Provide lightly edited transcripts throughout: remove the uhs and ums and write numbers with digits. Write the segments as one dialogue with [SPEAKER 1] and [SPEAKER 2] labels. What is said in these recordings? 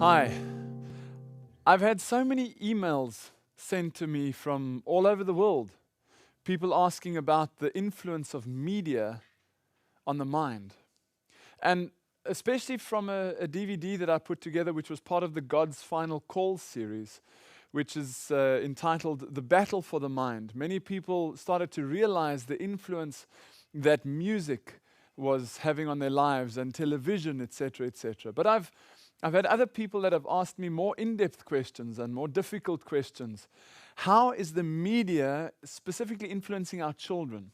[SPEAKER 1] Hi. I've had so many emails sent to me from all over the world, people asking about the influence of media on the mind. And especially from a DVD that I put together, which was part of the God's Final Call series, which is entitled The Battle for the Mind. Many people started to realize the influence that music was having on their lives and television, etc., etc. But I've had other people that have asked me more in-depth questions and more difficult questions. How is the media specifically influencing our children?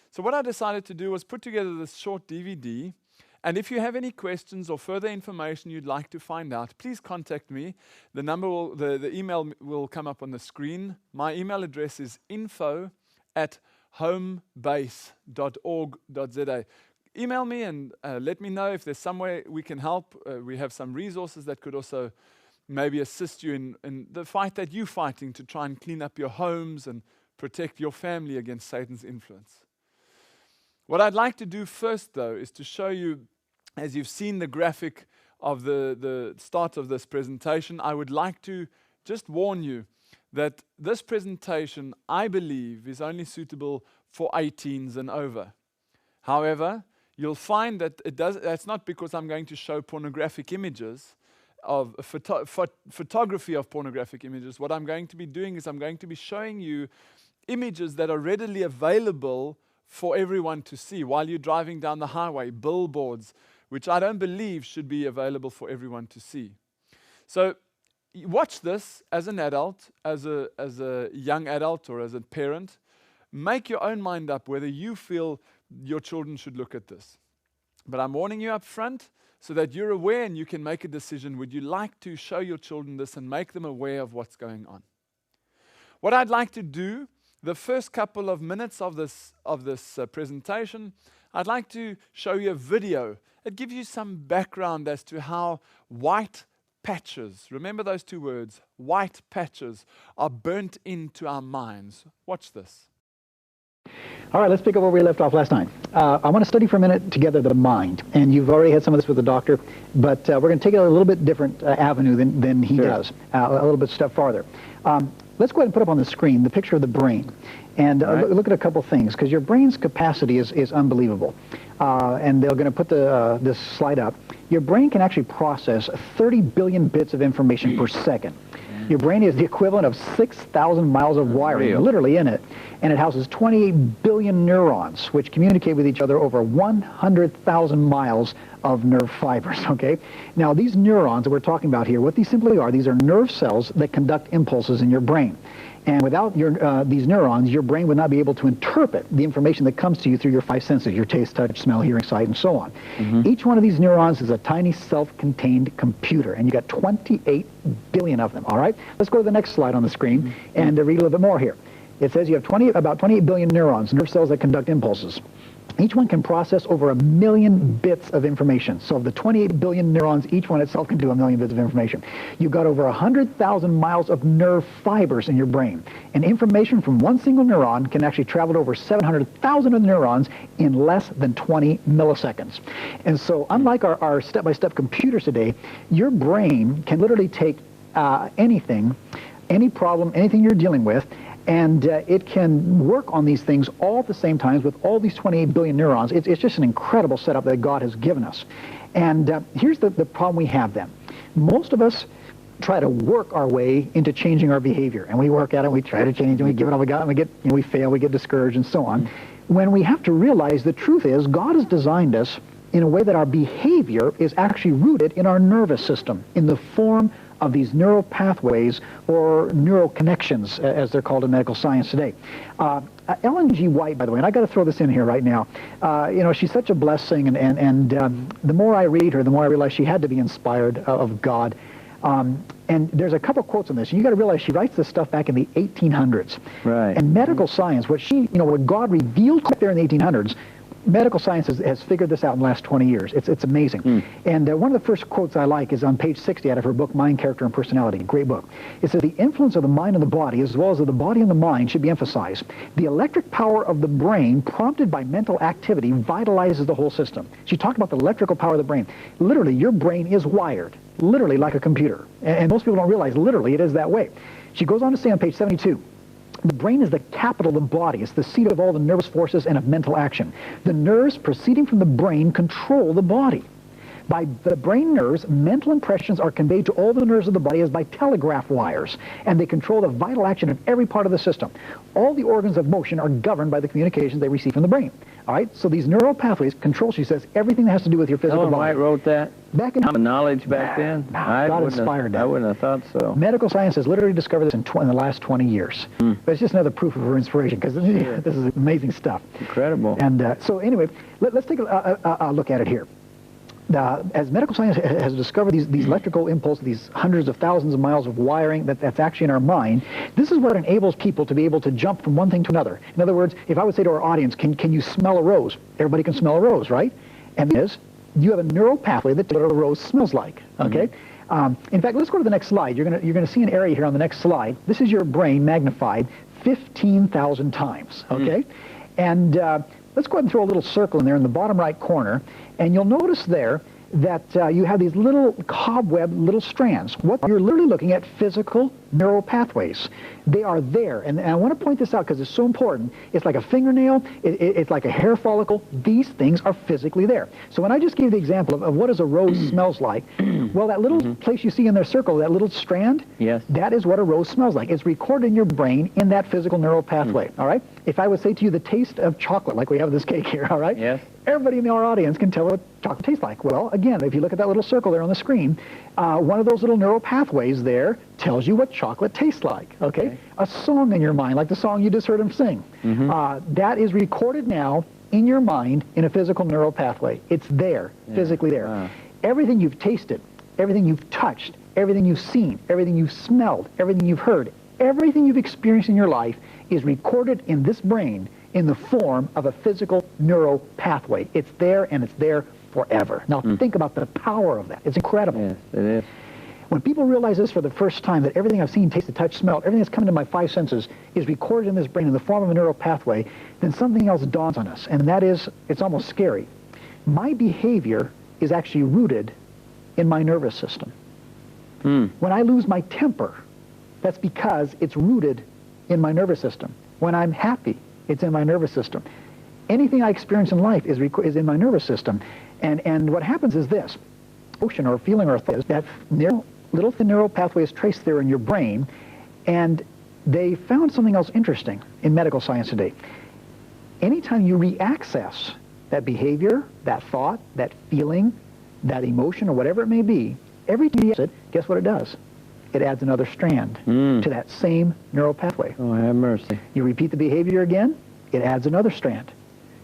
[SPEAKER 1] So what I decided to do was put together this short DVD, and if you have any questions or further information you'd like to find out, please contact me. The email will come up on the screen. My email address is info@homebase.org.za. Email me and let me know if there's some way we can help. We have some resources that could also maybe assist you in the fight that you're fighting to try and clean up your homes and protect your family against Satan's influence. What I'd like to do first, though, is to show you, as you've seen the graphic of the start of this presentation, I would like to just warn you that this presentation, I believe, is only suitable for 18s and over. However, you'll find that that's not because I'm going to show pornographic images, of photography of pornographic images. What I'm going to be doing is I'm going to be showing you images that are readily available for everyone to see while you're driving down the highway, billboards, which I don't believe should be available for everyone to see. So watch this as an adult, as a young adult or as a parent. Make your own mind up whether you feel your children should look at this. But I'm warning you up front so that you're aware and you can make a decision. Would you like to show your children this and make them aware of what's going on? What I'd like to do, the first couple of minutes of this presentation, I'd like to show you a video. It gives you some background as to how white patches, remember those two words, white patches, are burnt into our minds. Watch this.
[SPEAKER 2] All right, let's pick up where we left off last night. I want to study for a minute together the mind. And you've already had some of this with the doctor, but we're going to take it a little bit different avenue than he does, a little bit step farther. Let's go ahead and put up on the screen the picture of the brain. And look at a couple things, because your brain's capacity is unbelievable. And they're going to put this slide up. Your brain can actually process 30 billion bits of information per second. Your brain is the equivalent of 6,000 miles of wiring, literally in it. And it houses 28 billion neurons, which communicate with each other over 100,000 miles of nerve fibers, okay? Now, these neurons that we're talking about here, what these simply are, these are nerve cells that conduct impulses in your brain. And without these neurons, your brain would not be able to interpret the information that comes to you through your five senses, your taste, touch, smell, hearing, sight, and so on. Each one of these neurons is a tiny self-contained computer, and you got 28 billion of them, all right? Let's go to the next slide on the screen and read a little bit more here. It says you have about 28 billion neurons, nerve cells that conduct impulses. Each one can process over 1 million bits of information. So of the 28 billion neurons, each one itself can do 1 million bits of information. You've got over 100,000 miles of nerve fibers in your brain. And information from one single neuron can actually travel to over 700,000 of the neurons in less than 20 milliseconds. And so unlike our step-by-step computers today, your brain can literally take anything, any problem, anything you're dealing with, and it can work on these things all at the same time with all these 28 billion neurons. It's just an incredible setup that God has given us. And here's the problem we have then. Most of us try to work our way into changing our behavior. And we work at it, we try to change, and we give it all we got, and we fail, we get discouraged, and so on. When we have to realize the truth is God has designed us in a way that our behavior is actually rooted in our nervous system, in the form of these neural pathways or neural connections, as they're called in medical science today. Ellen G. White, by the way, and I got to throw this in here right now. You know, she's such a blessing, and the more I read her, the more I realize she had to be inspired of God. And there's a couple quotes on this. And you got to realize she writes this stuff back in the 1800s.
[SPEAKER 3] Right.
[SPEAKER 2] And medical science, what God revealed back there in the 1800s, medical science has figured this out in the last 20 years. It's amazing. And one of the first quotes I like is on page 60 out of her book, Mind, Character, and Personality. Great book. It says, the influence of the mind and the body, as well as of the body and the mind, should be emphasized. The electric power of the brain, prompted by mental activity, vitalizes the whole system. She talked about the electrical power of the brain. Literally, your brain is wired, literally like a computer. And most people don't realize, literally, it is that way. She goes on to say on page 72, the brain is the capital of the body. It's the seat of all the nervous forces and of mental action. The nerves proceeding from the brain control the body. By the brain nerves, mental impressions are conveyed to all the nerves of the body as by telegraph wires, and they control the vital action of every part of the system. All the organs of motion are governed by the communications they receive from the brain. All right, so these neural pathways control, she says, everything that has to do with your physical body.
[SPEAKER 3] White wrote that?
[SPEAKER 2] Back in
[SPEAKER 3] knowledge back then?
[SPEAKER 2] God inspired that.
[SPEAKER 3] I wouldn't have thought so.
[SPEAKER 2] Medical science has literally discovered this in the last 20 years. But it's just another proof of her inspiration, because this is amazing stuff.
[SPEAKER 3] Incredible.
[SPEAKER 2] And so anyway, let's take a look at it here. As medical science has discovered these electrical impulses, these hundreds of thousands of miles of wiring that's actually in our mind, this is what enables people to be able to jump from one thing to another. In other words, if I would say to our audience, can you smell a rose? Everybody can smell a rose, right? And you have a neural pathway that tells what a rose smells like, okay? In fact, let's go to the next slide. You're gonna see an area here on the next slide. This is your brain magnified 15,000 times, okay? And let's go ahead and throw a little circle in there in the bottom right corner, and you'll notice there that you have these little cobweb little strands. What you're literally looking at physical neural pathways. They are there, and I want to point this out because it's so important. It's like a fingernail, it's like a hair follicle. These things are physically there. So when I just gave the example of what does a rose smells like, well, that little place you see in their circle, that little strand,
[SPEAKER 3] yes,
[SPEAKER 2] that is what a rose smells like. It's recorded in your brain in that physical neural pathway, all right? If I would say to you the taste of chocolate, like we have this cake here, all right?
[SPEAKER 3] Yes.
[SPEAKER 2] Everybody in our audience can tell what chocolate tastes like. Well, again, if you look at that little circle there on the screen, one of those little neural pathways there tells you what chocolate tastes like, okay? A song in your mind, like the song you just heard him sing. That is recorded now in your mind in a physical neural pathway. It's there, physically there. Everything you've tasted, everything you've touched, everything you've seen, everything you've smelled, everything you've heard, everything you've experienced in your life is recorded in this brain in the form of a physical neural pathway. It's there, and it's there forever. Now, think about the power of that. It's incredible.
[SPEAKER 3] Yes, it is.
[SPEAKER 2] When people realize this for the first time, that everything I've seen, tasted, touched, smelled, everything that's come into my five senses is recorded in this brain in the form of a neural pathway, then something else dawns on us, and that is, it's almost scary. My behavior is actually rooted in my nervous system. When I lose my temper, that's because it's rooted in my nervous system. When I'm happy, it's in my nervous system. Anything I experience in life is in my nervous system. And what happens is this. Emotion or feeling or thought is that little thin neural pathway is traced there in your brain, and they found something else interesting in medical science today. Anytime you re-access that behavior, that thought, that feeling, that emotion, or whatever it may be, every time you use it, guess what it does? It adds another strand to that same neural pathway.
[SPEAKER 3] Oh, have mercy.
[SPEAKER 2] You repeat the behavior again, it adds another strand.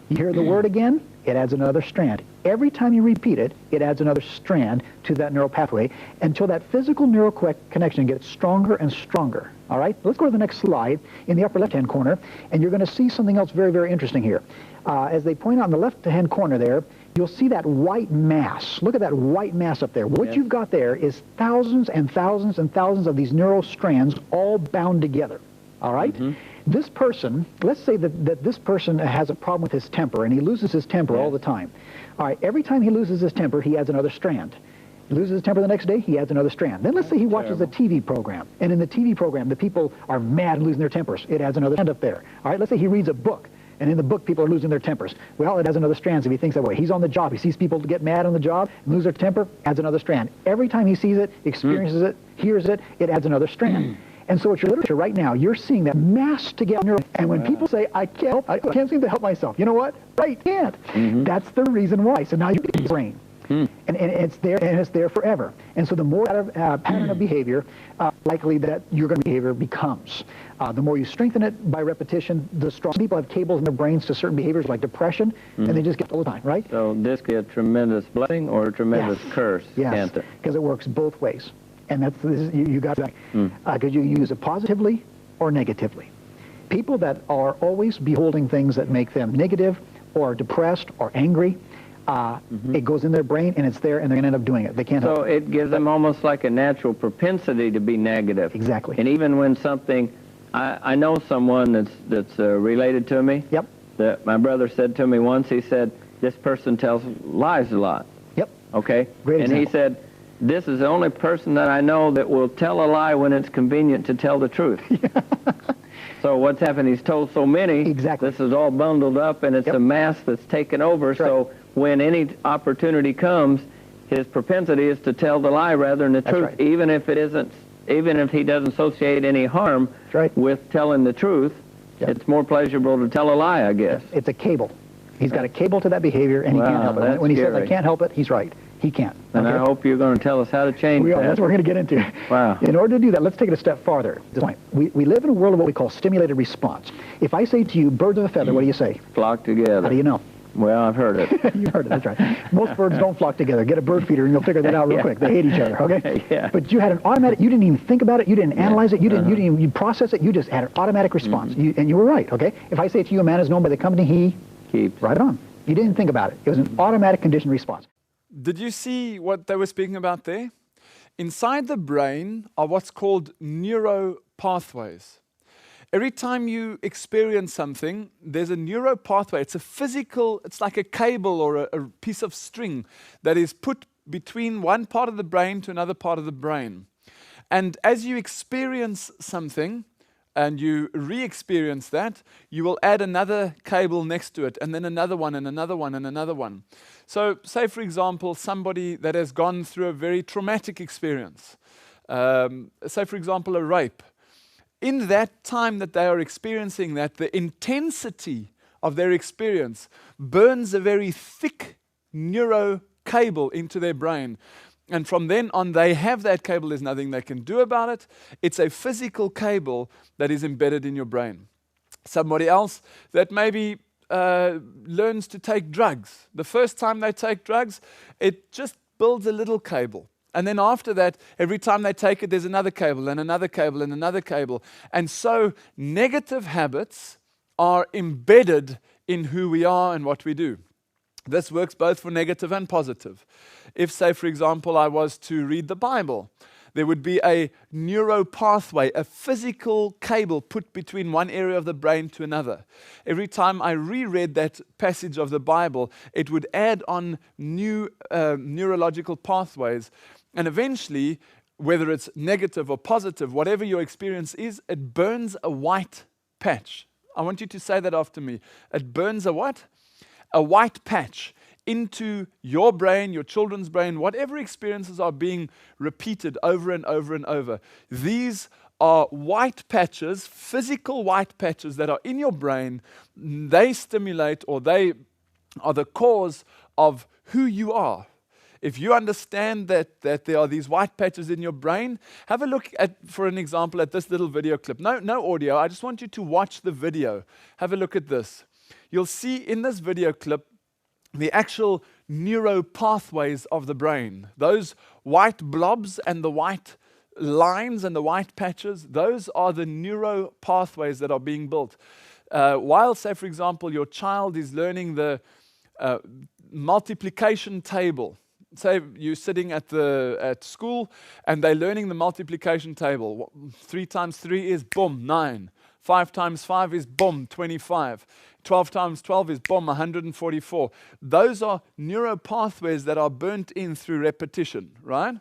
[SPEAKER 2] You hear the word again, it adds another strand. Every time you repeat it, it adds another strand to that neural pathway until that physical neural connection gets stronger and stronger. All right? Let's go to the next slide in the upper left-hand corner, and you're going to see something else very, very interesting here. As they point out in the left-hand corner there, you'll see that white mass. Look at that white mass up there. What you've got there is thousands and thousands and thousands of these neural strands all bound together. All right? This person, let's say that this person has a problem with his temper, and he loses his temper all the time. All right, every time he loses his temper, he adds another strand. He loses his temper the next day, he adds another strand. Then let's say he watches a TV program, and in the TV program, the people are mad and losing their tempers. It adds another strand up there. All right, let's say he reads a book, and in the book, people are losing their tempers. Well, it adds another strand if he thinks that way. He's on the job. He sees people get mad on the job and lose their temper, adds another strand. Every time he sees it, experiences it, hears it, it adds another strand. And so what you're literature right now, you're seeing that mass together. And when people say, I can't seem to help myself, you know what? Right, can't. That's the reason why. So now you get your brain. And it's there, and it's there forever. And so the more pattern of behavior, likely that your behavior becomes. The more you strengthen it by repetition, the stronger. People have cables in their brains to certain behaviors like depression, and they just get it all the time, right?
[SPEAKER 3] So this could be a tremendous blessing or a tremendous curse, can't it?
[SPEAKER 2] Because it works both ways. And that's you got that. Because you use it positively or negatively. People that are always beholding things that make them negative or depressed or angry, it goes in their brain and it's there and they're going to end up doing it. They can't help
[SPEAKER 3] So it gives them almost like a natural propensity to be negative.
[SPEAKER 2] Exactly.
[SPEAKER 3] And even when something, I know someone that's related to me.
[SPEAKER 2] Yep.
[SPEAKER 3] That my brother said to me once, he said, this person tells lies a lot.
[SPEAKER 2] Yep.
[SPEAKER 3] Okay?
[SPEAKER 2] Great
[SPEAKER 3] and he
[SPEAKER 2] example.
[SPEAKER 3] said, this is the only person that I know that will tell a lie when it's convenient to tell the truth. So what's happened, he's told so many,
[SPEAKER 2] Exactly.
[SPEAKER 3] this is all bundled up and it's
[SPEAKER 2] Yep.
[SPEAKER 3] a mass that's taken over.
[SPEAKER 2] That's right.
[SPEAKER 3] So when any opportunity comes, his propensity is to tell the lie rather than the
[SPEAKER 2] That's
[SPEAKER 3] truth,
[SPEAKER 2] right.
[SPEAKER 3] even if he doesn't associate any harm
[SPEAKER 2] That's right.
[SPEAKER 3] with telling the truth.
[SPEAKER 2] Yep.
[SPEAKER 3] It's more pleasurable to tell a lie, I guess.
[SPEAKER 2] It's a cable. He's got a cable to that behavior and he
[SPEAKER 3] Wow,
[SPEAKER 2] can't help it.
[SPEAKER 3] that's
[SPEAKER 2] When he says, I
[SPEAKER 3] scary.
[SPEAKER 2] can't help it, he's right. He can't.
[SPEAKER 3] And I hope you're going to tell us how to change
[SPEAKER 2] We are.
[SPEAKER 3] that.
[SPEAKER 2] That's what we're going to get into.
[SPEAKER 3] Wow.
[SPEAKER 2] In order to do that, let's take it a step farther. This point. We live in a world of what we call stimulated response. If I say to you, birds of a feather, what do you say?
[SPEAKER 3] Flock together.
[SPEAKER 2] How do you know?
[SPEAKER 3] Well, I've heard it.
[SPEAKER 2] You heard it, that's right. Most birds don't flock together. Get a bird feeder and you'll figure that out real
[SPEAKER 3] Yeah.
[SPEAKER 2] quick. They hate each other, okay?
[SPEAKER 3] Yeah.
[SPEAKER 2] But you had an automatic, you didn't even think about it, you didn't analyze it, you didn't even process it, you just had an automatic response. And you were right, okay? If I say to you, a man is known by the company he
[SPEAKER 3] Keeps.
[SPEAKER 2] right on. You didn't think about it. It was an automatic conditioned response.
[SPEAKER 1] Did you see what they were speaking about there? Inside the brain are what's called neuro pathways. Every time you experience something, there's a neuro pathway. It's a physical, it's like a cable or a piece of string that is put between one part of the brain to another part of the brain. And as you experience something, and you re-experience that, you will add another cable next to it, and then another one, and another one, and another one. So, say for example, somebody that has gone through a very traumatic experience, say for example a rape. In that time that they are experiencing that, the intensity of their experience burns a very thick neuro cable into their brain. And from then on, they have that cable. There's nothing they can do about it. It's a physical cable that is embedded in your brain. Somebody else that maybe learns to take drugs. The first time they take drugs, it just builds a little cable. And then after that, every time they take it, there's another cable and another cable and another cable. And so negative habits are embedded in who we are and what we do. This works both for negative and positive. If, say, for example, I was to read the Bible, there would be a neuro pathway, a physical cable put between one area of the brain to another. Every time I reread that passage of the Bible, it would add on new neurological pathways. And eventually, whether it's negative or positive, whatever your experience is, it burns a white patch. I want you to say that after me. It burns a what? A white patch into your brain, your children's brain, whatever experiences are being repeated over and over and over. These are white patches, physical white patches that are in your brain. They stimulate, or they are the cause of who you are. If you understand that there are these white patches in your brain, have a look at, for an example, at this little video clip. No audio. I just want you to watch the video. Have a look at this. You'll see in this video clip the actual neuro pathways of the brain. Those white blobs and the white lines and the white patches, those are the neuro pathways that are being built. While, say, for example, your child is learning the multiplication table. Say you're sitting at school and they're learning the multiplication table. 3 times 3 is, boom, 9. 5 times 5 is, boom, 25. 12 times 12 is, boom, 144. Those are neuro pathways that are burnt in through repetition, right?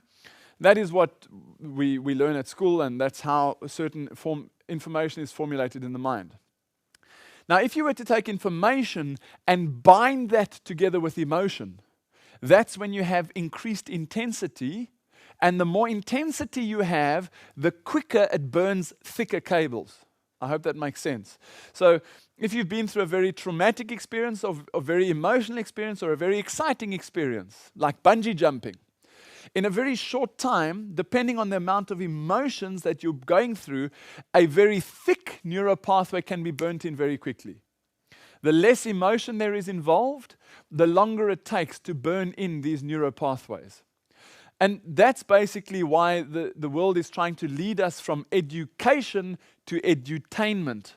[SPEAKER 1] That is what we learn at school, and that's how a certain information is formulated in the mind. Now, if you were to take information and bind that together with emotion, that's when you have increased intensity, and the more intensity you have, the quicker it burns thicker cables. I hope that makes sense. So if you've been through a very traumatic experience, or a very emotional experience, or a very exciting experience, like bungee jumping, in a very short time, depending on the amount of emotions that you're going through, a very thick neural pathway can be burnt in very quickly. The less emotion there is involved, the longer it takes to burn in these neural pathways. And that's basically why the world is trying to lead us from education to edutainment.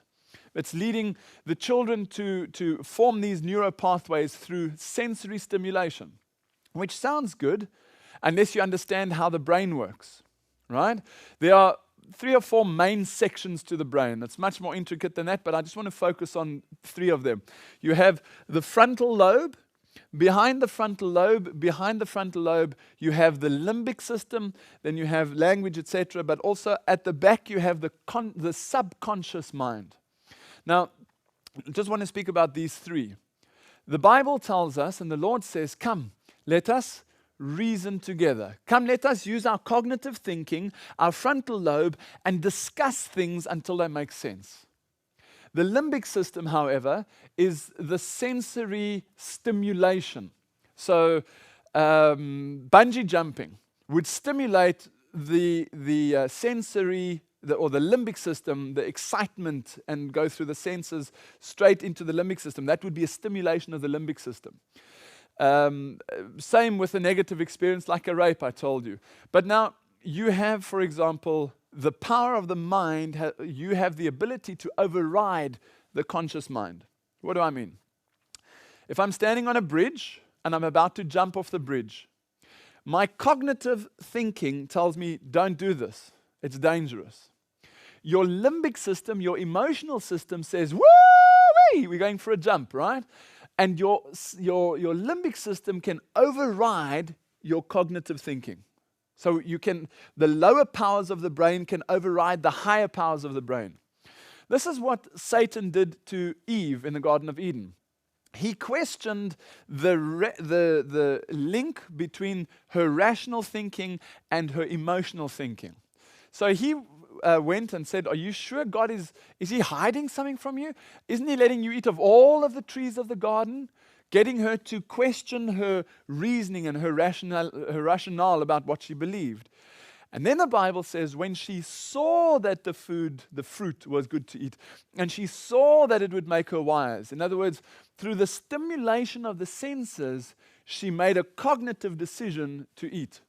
[SPEAKER 1] It's leading the children to form these neural pathways through sensory stimulation, which sounds good unless you understand how the brain works, right? There are 3 or 4 main sections to the brain. It's much more intricate than that, but I just want to focus on 3 of them. You have the frontal lobe. Behind the frontal lobe, you have the limbic system, then you have language, etc., but also at the back you have the subconscious mind. Now, I just want to speak about these 3. The Bible tells us, and the Lord says, come, let us reason together. Come, let us use our cognitive thinking, our frontal lobe, and discuss things until they make sense. The limbic system, however, is the sensory stimulation. So, bungee jumping would stimulate the sensory, or the limbic system, the excitement, and go through the senses straight into the limbic system. That would be a stimulation of the limbic system. Same with a negative experience like a rape, I told you. But now you have, for example, the power of the mind. You have the ability to override the conscious mind. What do I mean? If I'm standing on a bridge and I'm about to jump off the bridge, my cognitive thinking tells me, don't do this. It's dangerous. Your limbic system, your emotional system says, woo-wee, we're going for a jump, right? And your limbic system can override your cognitive thinking. So the lower powers of the brain can override the higher powers of the brain. This is what Satan did to Eve in the Garden of Eden. He questioned the link between her rational thinking and her emotional thinking. So he went and said, are you sure God is he hiding something from you? Isn't he letting you eat of all of the trees of the garden? Getting her to question her reasoning and her rationale about what she believed. And then the Bible says when she saw that the fruit was good to eat, and she saw that it would make her wise. In other words, through the stimulation of the senses, she made a cognitive decision to eat.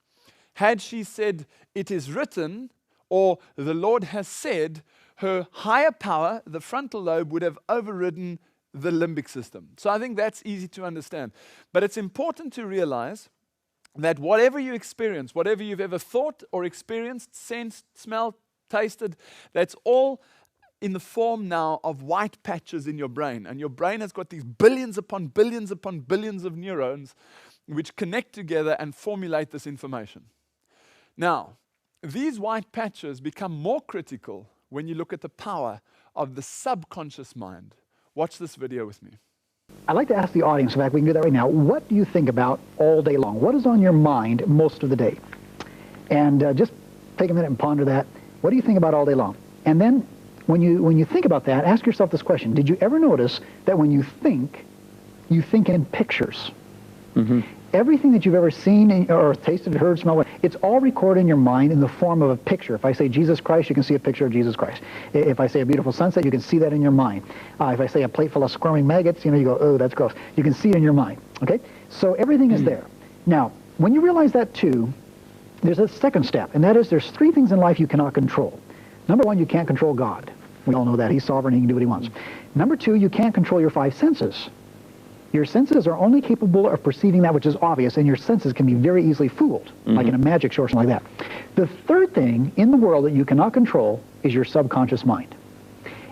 [SPEAKER 1] Had she said, it is written, or the Lord has said, her higher power, the frontal lobe, would have overridden the limbic system. So I think that's easy to understand. But it's important to realize that whatever you experience, whatever you've ever thought or experienced, sensed, smelled, tasted, that's all in the form now of white patches in your brain. And your brain has got these billions upon billions upon billions of neurons which connect together and formulate this information. Now, these white patches become more critical when you look at the power of the subconscious mind. Watch this video with me.
[SPEAKER 2] I'd like to ask the audience, in fact, we can do that right now. What do you think about all day long? What is on your mind most of the day? And just take a minute and ponder that. What do you think about all day long? And then when you think about that, ask yourself this question. Did you ever notice that when you think in pictures? Mm-hmm. Everything that you've ever seen or tasted, heard, smelled, it's all recorded in your mind in the form of a picture. If I say Jesus Christ, you can see a picture of Jesus Christ. If I say a beautiful sunset, you can see that in your mind. If I say a plate full of squirming maggots, you go, oh, that's gross. You can see it in your mind, okay? So everything is there. Now, when you realize that too, there's a second step, and that is there's 3 things in life you cannot control. Number 1, you can't control God. We all know that. He's sovereign. He can do what he wants. Number 2, you can't control your 5 senses. Your senses are only capable of perceiving that which is obvious, and your senses can be very easily fooled, like in a magic show or something like that. The third thing in the world that you cannot control is your subconscious mind.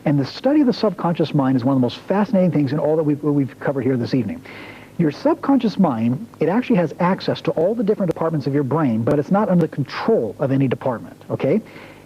[SPEAKER 2] And the study of the subconscious mind is one of the most fascinating things in all that we've covered here this evening. Your subconscious mind, it actually has access to all the different departments of your brain, but it's not under the control of any department, okay?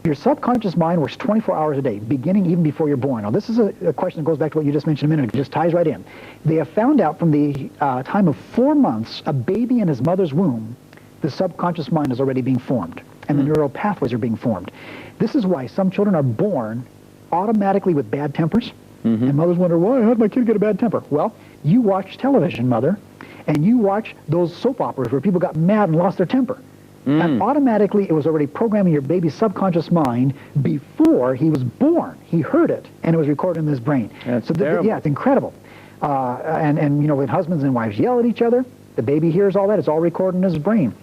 [SPEAKER 2] Your subconscious mind works 24 hours a day, beginning even before you're born. Now, this is a question that goes back to what you just mentioned a minute ago. It just ties right in. They have found out from the time of 4 months, a baby in his mother's womb, the subconscious mind is already being formed, and the neural pathways are being formed. This is why some children are born automatically with bad tempers, and mothers wonder, why did my kid get a bad temper? Well, you watch television, mother, and you watch those soap operas where people got mad and lost their temper. And automatically, it was already programming your baby's subconscious mind before he was born. He heard it, and it was recorded in his brain.
[SPEAKER 3] That's
[SPEAKER 2] so
[SPEAKER 3] terrible.
[SPEAKER 2] yeah, it's incredible. And when husbands and wives yell at each other, the baby hears all that. It's all recorded in his brain.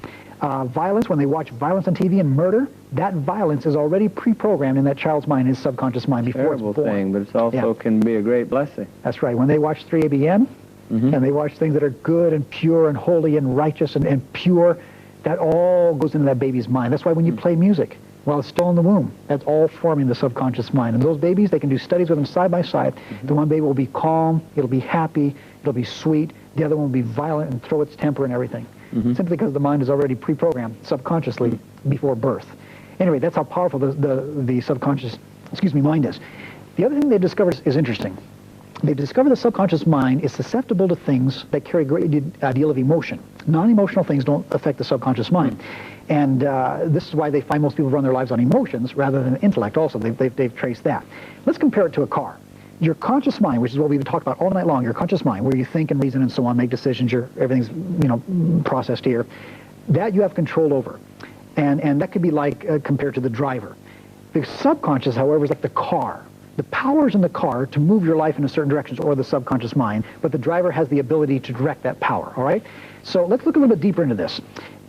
[SPEAKER 2] Violence, when they watch violence on TV and murder, that violence is already pre-programmed in that child's mind, his subconscious mind, before it's born.
[SPEAKER 3] Terrible thing, but it also can be a great blessing.
[SPEAKER 2] That's right. When they watch 3ABN, and they watch things that are good and pure and holy and righteous and pure, that all goes into that baby's mind. That's why when you play music while it's still in the womb, that's all forming the subconscious mind. And those babies, they can do studies with them side by side. The one baby will be calm, it'll be happy, it'll be sweet. The other one will be violent and throw its temper and everything. Simply because the mind is already pre-programmed subconsciously before birth. Anyway, that's how powerful the subconscious, mind is. The other thing they've discovered is interesting. They've discovered the subconscious mind is susceptible to things that carry a great deal of emotion. Non-emotional things don't affect the subconscious mind. And this is why they find most people run their lives on emotions rather than intellect also. They've traced that. Let's compare it to a car. Your conscious mind, which is what we've talked about all night long, your conscious mind, where you think and reason and so on, make decisions, everything's processed here, that you have control over. And that could be like compared to the driver. The subconscious, however, is like the car. The power is in the car to move your life in a certain direction, or the subconscious mind, but the driver has the ability to direct that power, all right? So let's look a little bit deeper into this.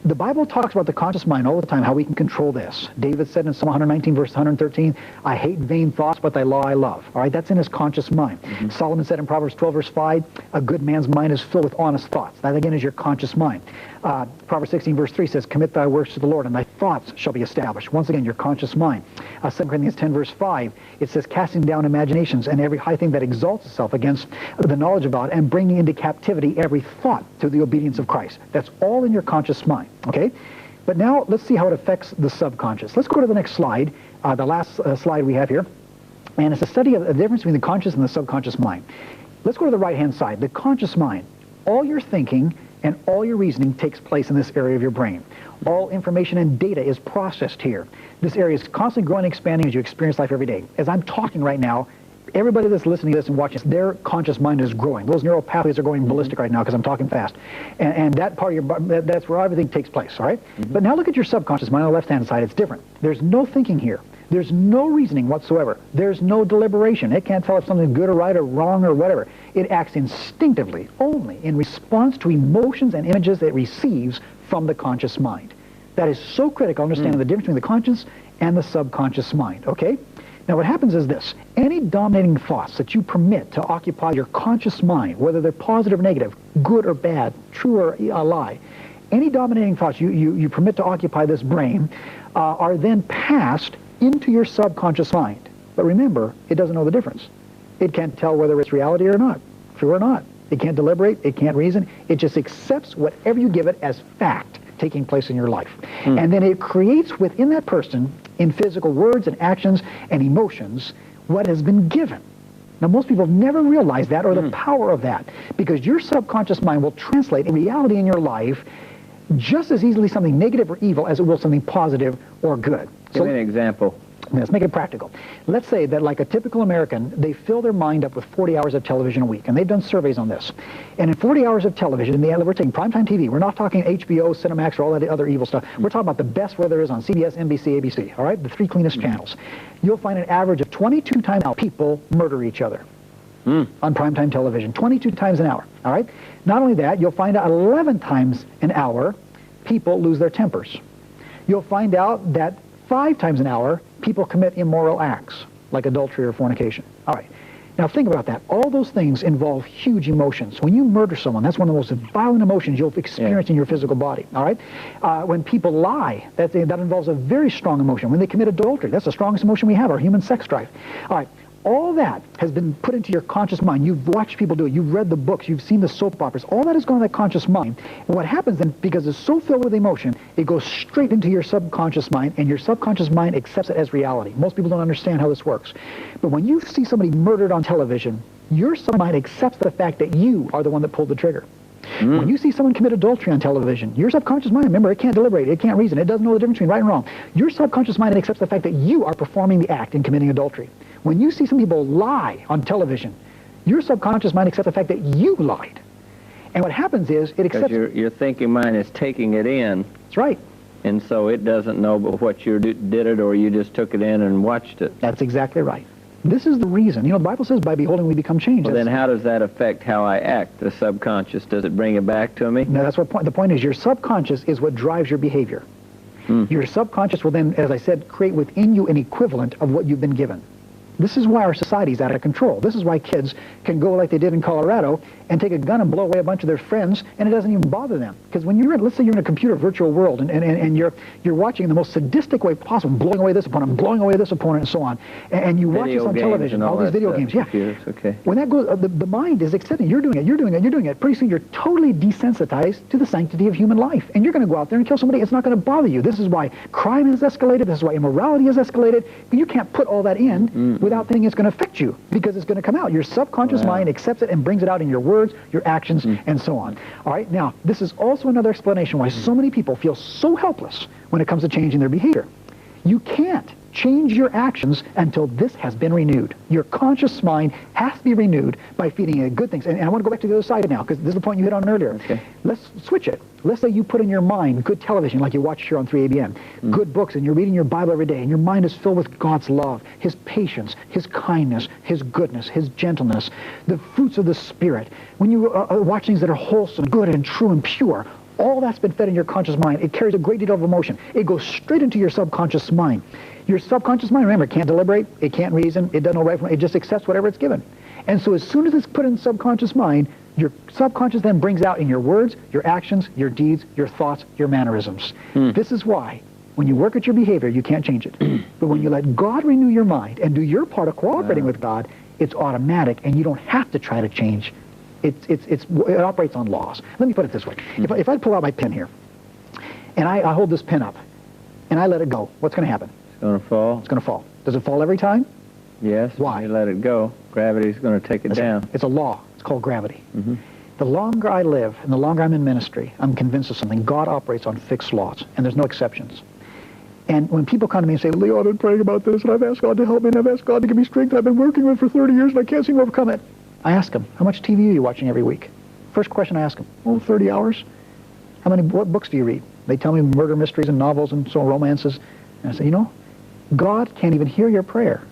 [SPEAKER 2] The Bible talks about the conscious mind all the time, how we can control this. David said in Psalm 119, verse 113, I hate vain thoughts, but thy law I love. All right, that's in his conscious mind. Solomon said in Proverbs 12, verse 5, a good man's mind is filled with honest thoughts. That, again, is your conscious mind. Proverbs 16, verse 3 says, commit thy works to the Lord, and thy thoughts shall be established. Once again, your conscious mind. 2 Corinthians 10, verse 5, it says, casting down imaginations and every high thing that exalts itself against the knowledge of God, and bringing into captivity every thought to the obedience of Christ. That's all in your conscious mind, okay? But now let's see how it affects the subconscious. Let's go to the next slide, the last slide we have here. And it's a study of the difference between the conscious and the subconscious mind. Let's go to the right-hand side, the conscious mind. All your thinking and all your reasoning takes place in this area of your brain. All information and data is processed here. This area is constantly growing and expanding as you experience life every day. As I'm talking right now, everybody that's listening to this and watching this, their conscious mind is growing. Those neural pathways are going ballistic right now because I'm talking fast. And that part of your, that's where everything takes place, all right? But now look at your subconscious mind on the left-hand side. It's different. There's no thinking here. There's no reasoning whatsoever. There's no deliberation. It can't tell if something's good or right or wrong or whatever. It acts instinctively, only in response to emotions and images it receives from the conscious mind. That is so critical, understanding the difference between the conscious and the subconscious mind, okay? Now what happens is this. Any dominating thoughts that you permit to occupy your conscious mind, whether they're positive or negative, good or bad, true or a lie, any dominating thoughts you permit to occupy this brain are then passed into your subconscious mind. But remember, it doesn't know the difference. It can't tell whether it's reality or not, true or not. It can't deliberate, it can't reason. It just accepts whatever you give it as fact taking place in your life. And then it creates within that person, in physical words and actions and emotions, what has been given. Now, most people never realize that or the power of that, because your subconscious mind will translate a reality in your life just as easily something negative or evil as it will something positive or good.
[SPEAKER 3] Give me an example.
[SPEAKER 2] Let's make it practical. Let's say that like a typical American, they fill their mind up with 40 hours of television a week, and they've done surveys on this. And in 40 hours of television, we're taking primetime TV. We're not talking HBO, Cinemax, or all that other evil stuff. We're talking about the best where there is on CBS, NBC, ABC, all right? The three cleanest channels. You'll find an average of 22 times now people murder each other on primetime television, 22 times an hour, all right? Not only that, you'll find out 11 times an hour people lose their tempers. You'll find out that 5 times an hour, people commit immoral acts, like adultery or fornication. All right. Now think about that. All those things involve huge emotions. When you murder someone, that's one of the most violent emotions you'll experience in your physical body. All right. When people lie, that involves a very strong emotion. When they commit adultery, that's the strongest emotion we have, our human sex drive. All right. All that has been put into your conscious mind. You've watched people do it. You've read the books. You've seen the soap operas. All that has gone to that conscious mind. And what happens then, because it's so filled with emotion, it goes straight into your subconscious mind, and your subconscious mind accepts it as reality. Most people don't understand how this works. But when you see somebody murdered on television, your subconscious mind accepts the fact that you are the one that pulled the trigger. When you see someone commit adultery on television, your subconscious mind, remember, it can't deliberate, it can't reason, it doesn't know the difference between right and wrong. Your subconscious mind accepts the fact that you are performing the act in committing adultery. When you see some people lie on television, your subconscious mind accepts the fact that you lied. And what happens is it accepts...
[SPEAKER 3] Because your thinking mind is taking it in.
[SPEAKER 2] That's right.
[SPEAKER 3] And so it doesn't know but what you did it or you just took it in and watched it.
[SPEAKER 2] That's exactly right. This is the reason. The Bible says, by beholding we become changed.
[SPEAKER 3] Well, then how does that affect how I act, the subconscious? Does it bring it back to me?
[SPEAKER 2] No, that's what the point is. Your subconscious is what drives your behavior. Your subconscious will then, as I said, create within you an equivalent of what you've been given. This is why our society is out of control. This is why kids can go like they did in Colorado and take a gun and blow away a bunch of their friends, and it doesn't even bother them. Because when you're in, let's say you're in a computer virtual world, and you're watching in the most sadistic way possible, blowing away this opponent, blowing away this opponent, and so on, and you watch this on television, all these video games,
[SPEAKER 3] computers, okay.
[SPEAKER 2] When that goes, the mind is accepting, you're doing it. Pretty soon you're totally desensitized to the sanctity of human life, and you're going to go out there and kill somebody. It's not going to bother you. This is why crime has escalated. This is why immorality has escalated. You can't put all that in without thinking it's going to affect you, because it's going to come out. Your subconscious mind accepts it and brings it out in your words, your actions, and so on. All right, now, this is also another explanation why so many people feel so helpless when it comes to changing their behavior. You can't change your actions until this has been renewed. Your conscious mind has to be renewed by feeding it good things. And I want to go back to the other side now, because this is the point you hit on earlier.
[SPEAKER 3] Okay.
[SPEAKER 2] Let's switch it. Let's say you put in your mind good television, like you watch here on 3ABN, good books, and you're reading your Bible every day, and your mind is filled with God's love, His patience, His kindness, His goodness, His gentleness, the fruits of the Spirit. When you watch things that are wholesome, good, and true, and pure, all that's been fed in your conscious mind. It carries a great deal of emotion. It goes straight into your subconscious mind. Your subconscious mind, remember, can't deliberate, it can't reason, it doesn't know right from it just accepts whatever it's given. And so as soon as it's put in the subconscious mind, your subconscious then brings out in your words, your actions, your deeds, your thoughts, your mannerisms. This is why when you work at your behavior, you can't change it. But when you let God renew your mind and do your part of cooperating with God, it's automatic, and you don't have to try to change. It operates on laws. Let me put it this way. If I pull out my pen here, and I hold this pen up, and I let it go, what's going to happen?
[SPEAKER 3] It's going to fall.
[SPEAKER 2] It's going to fall. Does it fall every time?
[SPEAKER 3] Yes.
[SPEAKER 2] Why?
[SPEAKER 3] You let it go. Gravity's going to take it down.
[SPEAKER 2] It's a law. It's called gravity. The longer I live and the longer I'm in ministry, I'm convinced of something. God operates on fixed laws, and there's no exceptions. And when people come to me and say, Leo, I've been praying about this, and I've asked God to help me, and I've asked God to give me strength, and I've been working with it for 30 years, and I can't seem to overcome it. I ask them, how much TV are you watching every week? First question I ask them, 30 hours. What books do you read? They tell me murder mysteries and novels and so romances. And I say, God can't even hear your prayer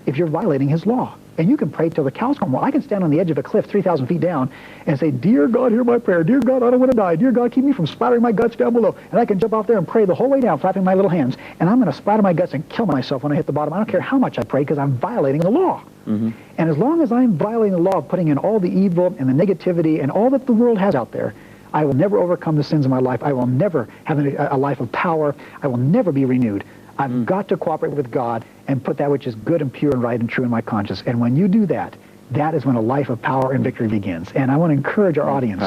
[SPEAKER 2] if you're violating His law. And you can pray till the cows come home. I can stand on the edge of a cliff 3,000 feet down and say, Dear God, hear my prayer. Dear God, I don't want to die. Dear God, keep me from splattering my guts down below. And I can jump out there and pray the whole way down, flapping my little hands. And I'm going to splatter my guts and kill myself when I hit the bottom. I don't care how much I pray, because I'm violating the law. And as long as I'm violating the law of putting in all the evil and the negativity and all that the world has out there, I will never overcome the sins of my life. I will never have a life of power. I will never be renewed. I've got to cooperate with God and put that which is good and pure and right and true in my conscience. And when you do that, that is when a life of power and victory begins. And I want to encourage our audience,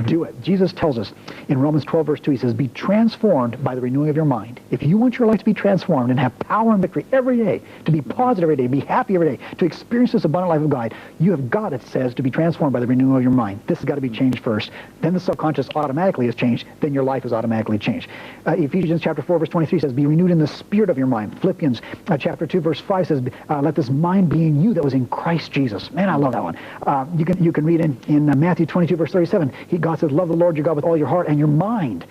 [SPEAKER 2] do it. Jesus tells us in Romans 12, verse 2, He says, be transformed by the renewing of your mind. If you want your life to be transformed and have power and victory every day, to be positive every day, be happy every day, to experience this abundant life of God, you have got, it says, to be transformed by the renewing of your mind. This has got to be changed first. Then the subconscious automatically is changed. Then your life is automatically changed. Ephesians chapter 4, verse 23 says, be renewed in the spirit of your mind. Philippians chapter 2, verse 5 says, let this mind be in you that was in Christ Jesus. Man, I love that one. You can read in Matthew 22, verse 37, God says, love the Lord your God with all your heart and your mind.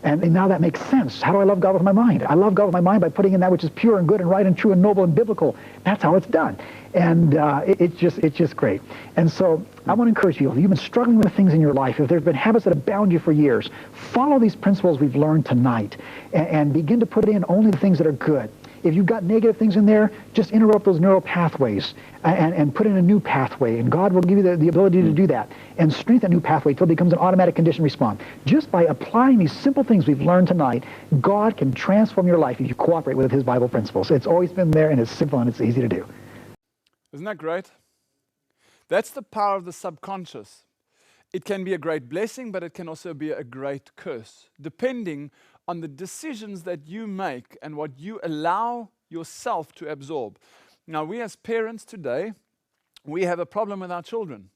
[SPEAKER 2] And now that makes sense. How do I love God with my mind? I love God with my mind by putting in that which is pure and good and right and true and noble and biblical. That's how it's done. And it's just great. And so I want to encourage people, if you've been struggling with things in your life, if there's been habits that have bound you for years, follow these principles we've learned tonight and begin to put in only the things that are good. If you've got negative things in there, just interrupt those neural pathways and put in a new pathway, and God will give you the ability to do that and strengthen that new pathway until it becomes an automatic conditioned response. Just by applying these simple things we've learned tonight, God can transform your life if you cooperate with His Bible principles. It's always been there, and it's simple, and it's easy to do.
[SPEAKER 1] Isn't that great? That's the power of the subconscious. It can be a great blessing, but it can also be a great curse, depending on the decisions that you make and what you allow yourself to absorb. Now, we as parents today, we have a problem with our children.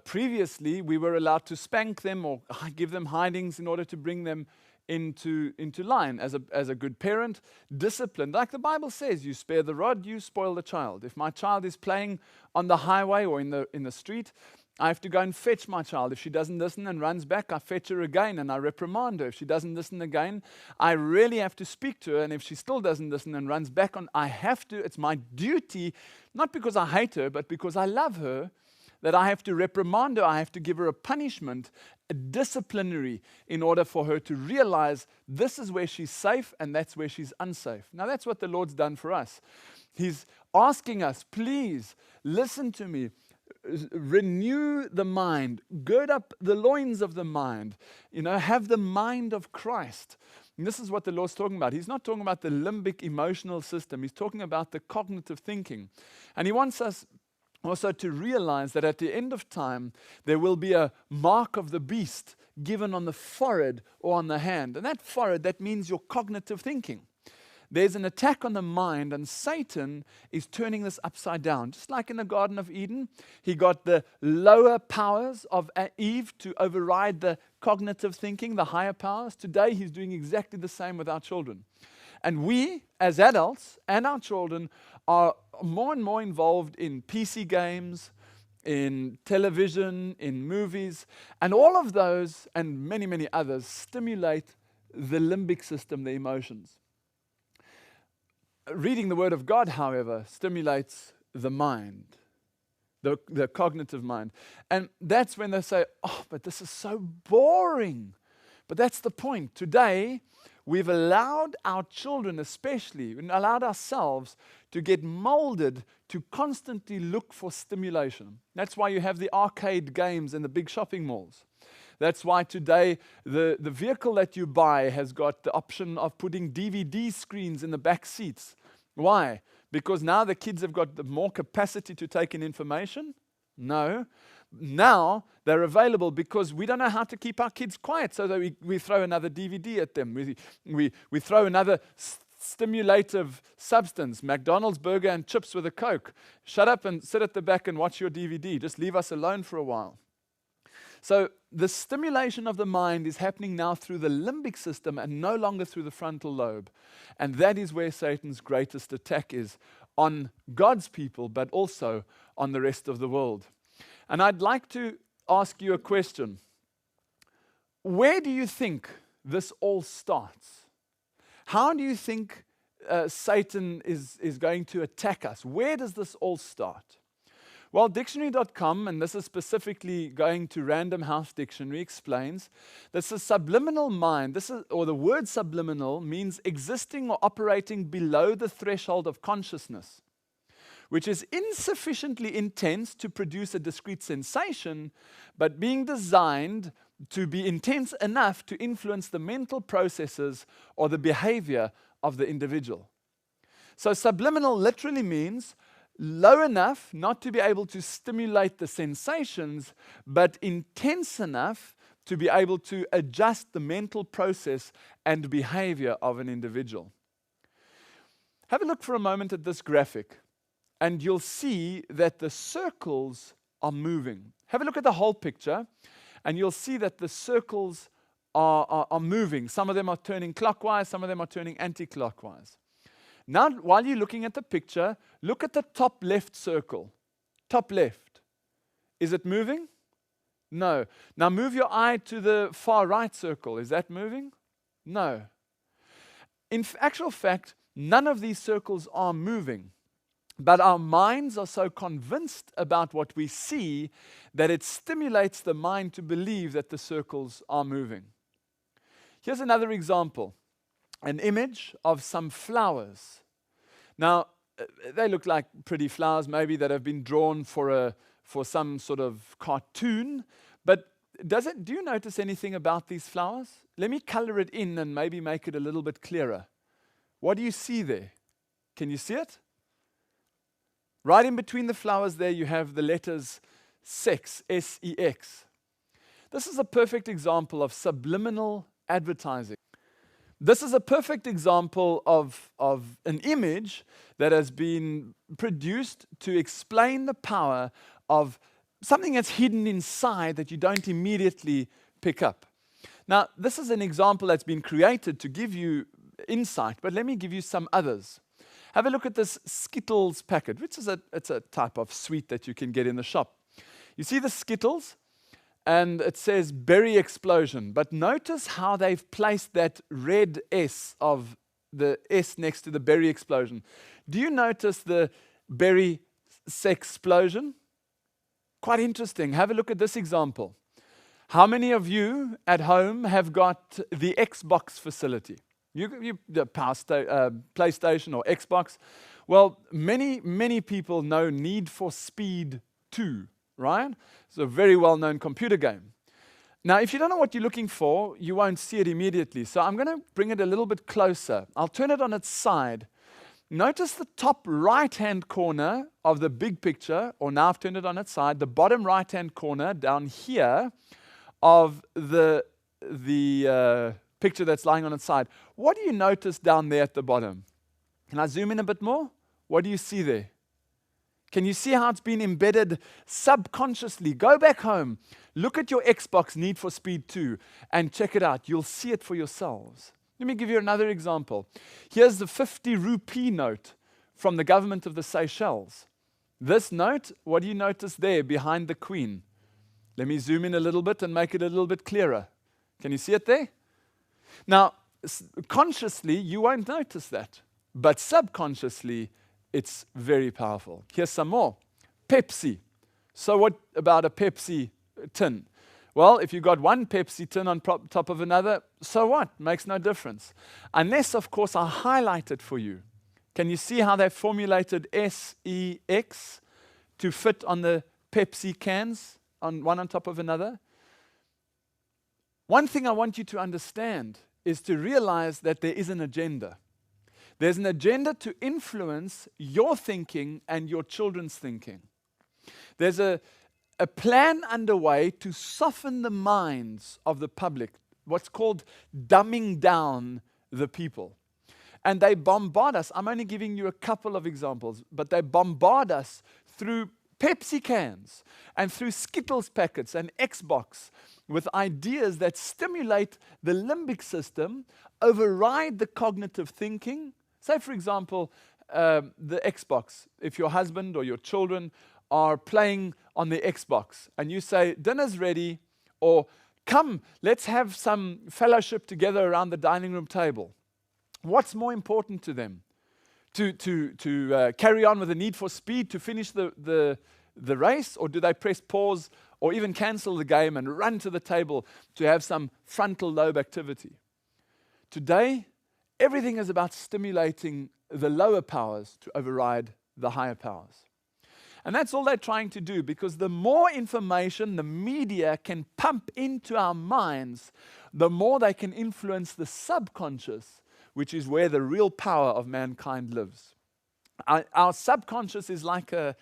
[SPEAKER 1] Previously, we were allowed to spank them or give them hidings in order to bring them into line. As a good parent, discipline. Like the Bible says, you spare the rod, you spoil the child. If my child is playing on the highway or in the street, I have to go and fetch my child. If she doesn't listen and runs back, I fetch her again and I reprimand her. If she doesn't listen again, I really have to speak to her. And if she still doesn't listen and runs back I have to, it's my duty, not because I hate her, but because I love her, that I have to reprimand her. I have to give her a punishment, a disciplinary, in order for her to realize this is where she's safe and that's where she's unsafe. Now that's what the Lord's done for us. He's asking us, please listen to me. Renew the mind, gird up the loins of the mind, have the mind of Christ. And this is what the Lord's talking about. He's not talking about the limbic emotional system. He's talking about the cognitive thinking. And he wants us also to realize that at the end of time, there will be a mark of the beast given on the forehead or on the hand. And that forehead, that means your cognitive thinking. There's an attack on the mind, and Satan is turning this upside down. Just like in the Garden of Eden, he got the lower powers of Eve to override the cognitive thinking, the higher powers. Today, he's doing exactly the same with our children. And we, as adults and our children, are more and more involved in PC games, in television, in movies, and all of those and many, many others stimulate the limbic system, the emotions. Reading the Word of God, however, stimulates the mind, the cognitive mind. And that's when they say, oh, but this is so boring. But that's the point. Today, we've allowed our children especially, and allowed ourselves to get molded to constantly look for stimulation. That's why you have the arcade games in the big shopping malls. That's why today the vehicle that you buy has got the option of putting DVD screens in the back seats. Why? Because now the kids have got the more capacity to take in information? No. Now they're available because we don't know how to keep our kids quiet, so that we throw another DVD at them. We throw another stimulative substance, McDonald's burger and chips with a Coke. Shut up and sit at the back and watch your DVD. Just leave us alone for a while. So the stimulation of the mind is happening now through the limbic system and no longer through the frontal lobe. And that is where Satan's greatest attack is on God's people, but also on the rest of the world. And I'd like to ask you a question. Where do you think this all starts? How do you think Satan is going to attack us? Where does this all start? Well, dictionary.com, and this is specifically going to Random House Dictionary, explains that the subliminal mind, the word subliminal means existing or operating below the threshold of consciousness, which is insufficiently intense to produce a discrete sensation, but being designed to be intense enough to influence the mental processes or the behavior of the individual. So subliminal literally means low enough not to be able to stimulate the sensations, but intense enough to be able to adjust the mental process and behavior of an individual. Have a look for a moment at this graphic, and you'll see that the circles are moving. Have a look at the whole picture, and you'll see that the circles are moving. Some of them are turning clockwise, some of them are turning anti-clockwise. Now, while you're looking at the picture, look at the top left circle. Top left. Is it moving? No. Now move your eye to the far right circle. Is that moving? No. In actual fact, none of these circles are moving. But our minds are so convinced about what we see that it stimulates the mind to believe that the circles are moving. Here's another example. An image of some flowers. Now, they look like pretty flowers, maybe that have been drawn for some sort of cartoon. But do you notice anything about these flowers? Let me color it in and maybe make it a little bit clearer. What do you see there? Can you see it? Right in between the flowers there, you have the letters sex, S-E-X. This is a perfect example of subliminal advertising. This is a perfect example of an image that has been produced to explain the power of something that's hidden inside that you don't immediately pick up. Now, this is an example that's been created to give you insight, but let me give you some others. Have a look at this Skittles packet, which is it's a type of sweet that you can get in the shop. You see the Skittles? And it says berry explosion. But notice how they've placed that red S of the S next to the berry explosion. Do you notice the berry sexplosion? Quite interesting. Have a look at this example. How many of you at home have got the Xbox facility? The PlayStation or Xbox? Well, many people know Need for Speed 2, right? It's a very well-known computer game. Now, if you don't know what you're looking for, you won't see it immediately. So I'm going to bring it a little bit closer. I'll turn it on its side. Notice the top right-hand corner of the big picture, or now I've turned it on its side, the bottom right-hand corner down here of the picture that's lying on its side. What do you notice down there at the bottom? Can I zoom in a bit more? What do you see there? Can you see how it's been embedded subconsciously? Go back home, look at your Xbox Need for Speed 2 and check it out. You'll see it for yourselves. Let me give you another example. Here's the 50 rupee note from the government of the Seychelles. This note, what do you notice there behind the Queen? Let me zoom in a little bit and make it a little bit clearer. Can you see it there? Now, consciously, you won't notice that, but subconsciously, it's very powerful. Here's some more. Pepsi. So what about a Pepsi tin? Well, if you've got one Pepsi tin on top of another, so what? Makes no difference. Unless, of course, I highlight it for you. Can you see how they formulated SEX to fit on the Pepsi cans, one on top of another? One thing I want you to understand is to realize that there is an agenda. There's an agenda to influence your thinking and your children's thinking. There's a plan underway to soften the minds of the public, what's called dumbing down the people. And they bombard us. I'm only giving you a couple of examples, but they bombard us through Pepsi cans and through Skittles packets and Xbox with ideas that stimulate the limbic system, override the cognitive thinking. Say, for example, the Xbox. If your husband or your children are playing on the Xbox and you say, dinner's ready, or come, let's have some fellowship together around the dining room table. What's more important to them? To carry on with the Need for Speed to finish the race, or do they press pause or even cancel the game and run to the table to have some frontal lobe activity? Today, everything is about stimulating the lower powers to override the higher powers. And that's all they're trying to do, because the more information the media can pump into our minds, the more they can influence the subconscious, which is where the real power of mankind lives. Our subconscious is like a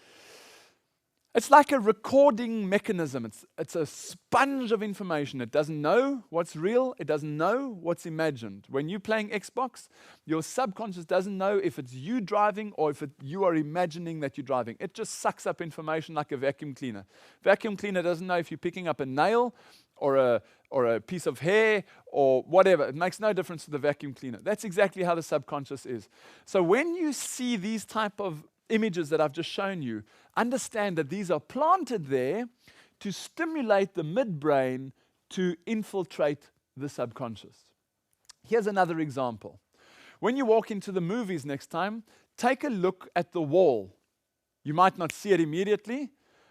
[SPEAKER 1] recording mechanism. It's a sponge of information. It doesn't know what's real. It doesn't know what's imagined. When you're playing Xbox, your subconscious doesn't know if it's you driving or if you are imagining that you're driving. It just sucks up information like a vacuum cleaner. Vacuum cleaner doesn't know if you're picking up a nail or a piece of hair or whatever. It makes no difference to the vacuum cleaner. That's exactly how the subconscious is. So when you see these type of images that I've just shown you, understand that these are planted there to stimulate the midbrain to infiltrate the subconscious. Here's another example. When you walk into the movies next time, take a look at the wall. You might not see it immediately,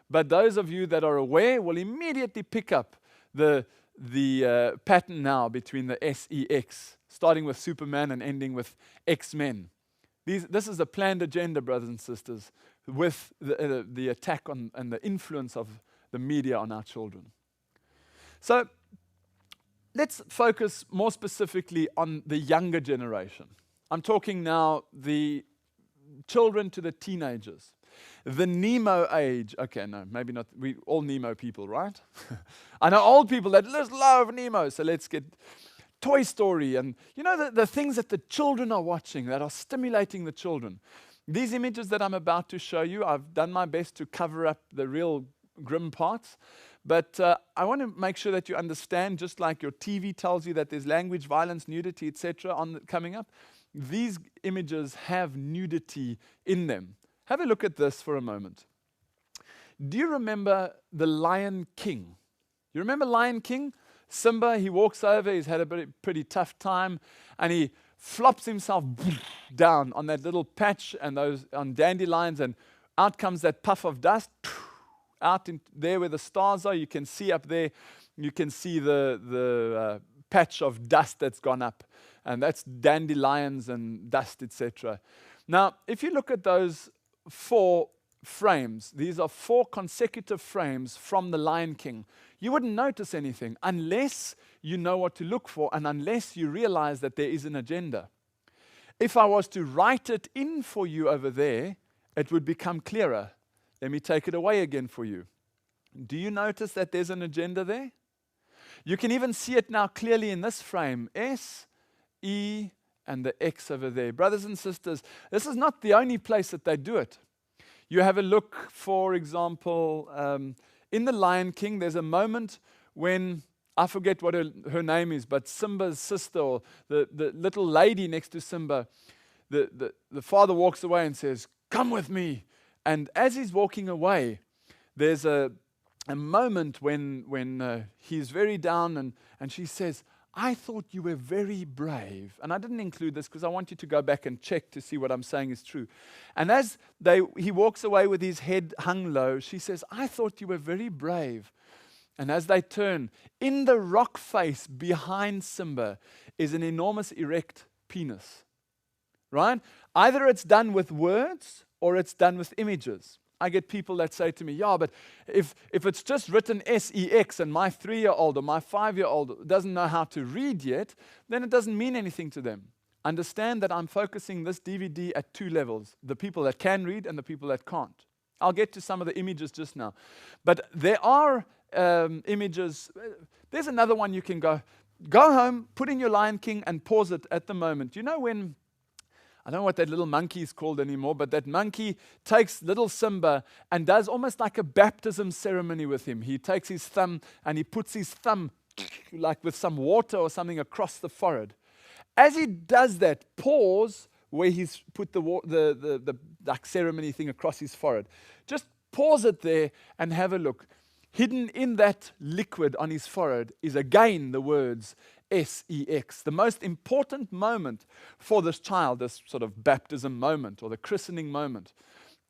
[SPEAKER 1] but those of you that are aware will immediately pick up the pattern now between the SEX, starting with Superman and ending with X-Men. This is a planned agenda, brothers and sisters, with the attack on and the influence of the media on our children. So let's focus more specifically on the younger generation. I'm talking now the children to the teenagers. The Nemo age. Okay, no, maybe not. We all Nemo people, right? I know old people that just love Nemo, so let's get Toy Story, and you know the things that the children are watching that are stimulating the children. These images that I'm about to show you, I've done my best to cover up the real grim parts, but I want to make sure that you understand, just like your TV tells you that there's language, violence, nudity, etc. coming up, these images have nudity in them. Have a look at this for a moment. Do you remember the Lion King? You remember Lion King? Simba, he walks over, he's had a pretty tough time, and he flops himself down on that little patch and those on dandelions, and out comes that puff of dust, out in there where the stars are. You can see up there, you can see the patch of dust that's gone up, and that's dandelions and dust, etc. Now, if you look at those 4 frames, these are 4 consecutive frames from the Lion King. You wouldn't notice anything unless you know what to look for and unless you realize that there is an agenda. If I was to write it in for you over there, it would become clearer. Let me take it away again for you. Do you notice that there's an agenda there? You can even see it now clearly in this frame, S, E, and the X over there. Brothers and sisters, this is not the only place that they do it. You have a look, for example, in The Lion King, there's a moment when, I forget what her name is, but Simba's sister, or the little lady next to Simba, the father walks away and says, "Come with me." And as he's walking away, there's a moment when he's very down, and she says, "I thought you were very brave." And I didn't include this because I want you to go back and check to see what I'm saying is true. And as he walks away with his head hung low, she says, "I thought you were very brave." And as they turn, in the rock face behind Simba is an enormous erect penis. Right? Either it's done with words or it's done with images. I get people that say to me, "Yeah, but if it's just written SEX and my 3-year-old or my 5-year-old doesn't know how to read yet, then it doesn't mean anything to them." Understand that I'm focusing this DVD at 2 levels, the people that can read and the people that can't. I'll get to some of the images just now. But there are images. There's another one you can go home, put in your Lion King and pause it at the moment. You know when, I don't know what that little monkey is called anymore, but that monkey takes little Simba and does almost like a baptism ceremony with him. He takes his thumb and he puts his thumb like with some water or something across the forehead. As he does that, pause where he's put the like ceremony thing across his forehead. Just pause it there and have a look. Hidden in that liquid on his forehead is again the words SEX. The most important moment for this child, this sort of baptism moment or the christening moment,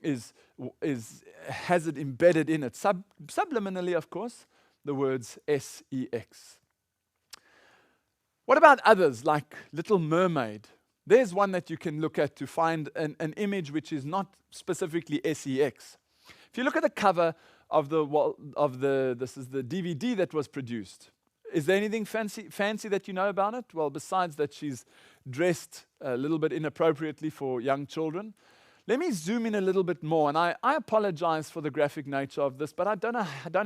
[SPEAKER 1] has it embedded in it, subliminally, of course, the words SEX. What about others like Little Mermaid? There's one that you can look at to find an image which is not specifically SEX. If you look at the cover of this is the DVD that was produced. Is there anything fancy that you know about it? Well, besides that she's dressed a little bit inappropriately for young children. Let me zoom in a little bit more, and I apologize for the graphic nature of this, but I don't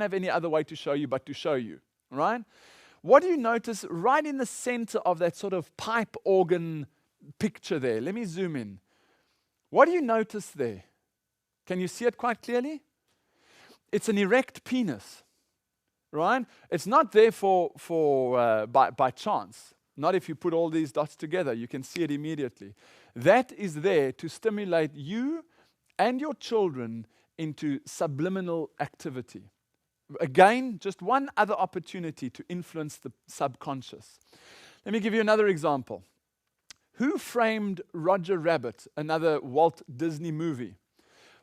[SPEAKER 1] have any other way to show you but to show you, right? What do you notice right in the center of that sort of pipe organ picture there? Let me zoom in. What do you notice there? Can you see it quite clearly? It's an erect penis, right? It's not there by chance. Not if you put all these dots together. You can see it immediately. That is there to stimulate you and your children into subliminal activity. Again, just one other opportunity to influence the subconscious. Let me give you another example. Who framed Roger Rabbit, another Walt Disney movie?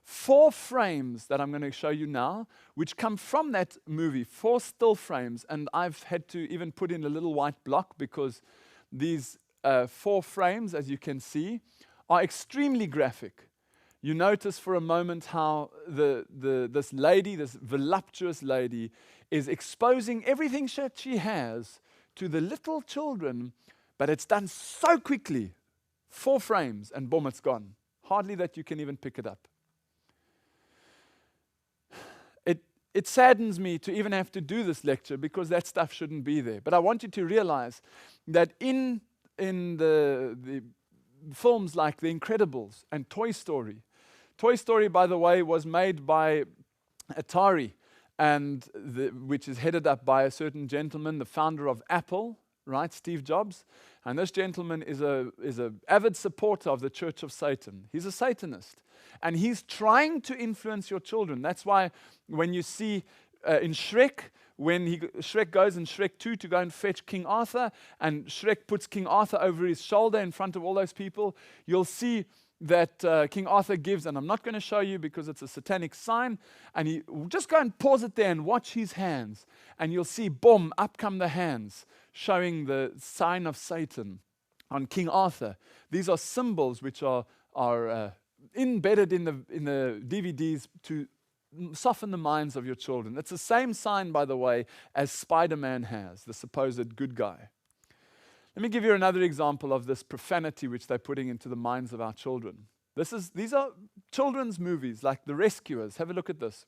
[SPEAKER 1] 4 frames that I'm going to show you now, which come from that movie, 4 still frames, and I've had to even put in a little white block because these 4 frames, as you can see, are extremely graphic. You notice for a moment how this lady, this voluptuous lady, is exposing everything that she has to the little children, but it's done so quickly. 4 frames, and boom, it's gone. Hardly that you can even pick it up. It saddens me to even have to do this lecture because that stuff shouldn't be there. But I want you to realize that in the films like The Incredibles and Toy Story, by the way, was made by Atari, which is headed up by a certain gentleman, the founder of Apple, right? Steve Jobs. And this gentleman is a avid supporter of the Church of Satan. He's a Satanist. And he's trying to influence your children. That's why when you see in Shrek, when Shrek goes in Shrek 2 to go and fetch King Arthur, and Shrek puts King Arthur over his shoulder in front of all those people, you'll see that King Arthur gives, and I'm not going to show you because it's a satanic sign, and he just go and pause it there and watch his hands, and you'll see, boom, up come the hands, showing the sign of Satan on King Arthur. These are symbols which are embedded in the DVDs to soften the minds of your children. It's the same sign, by the way, as Spider-Man has, the supposed good guy. Let me give you another example of this profanity which they're putting into the minds of our children. These are children's movies, like The Rescuers. Have a look at this.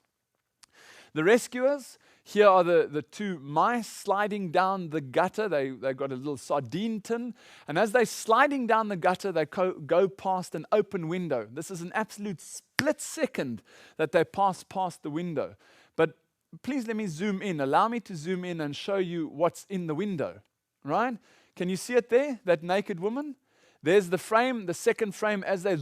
[SPEAKER 1] The Rescuers, here are the two mice sliding down the gutter. They've got a little sardine tin. And as they're sliding down the gutter, they go past an open window. This is an absolute split second that they pass past the window. But please let me zoom in. Allow me to zoom in and show you what's in the window, right? Can you see it there, that naked woman? There's the frame, the second frame as they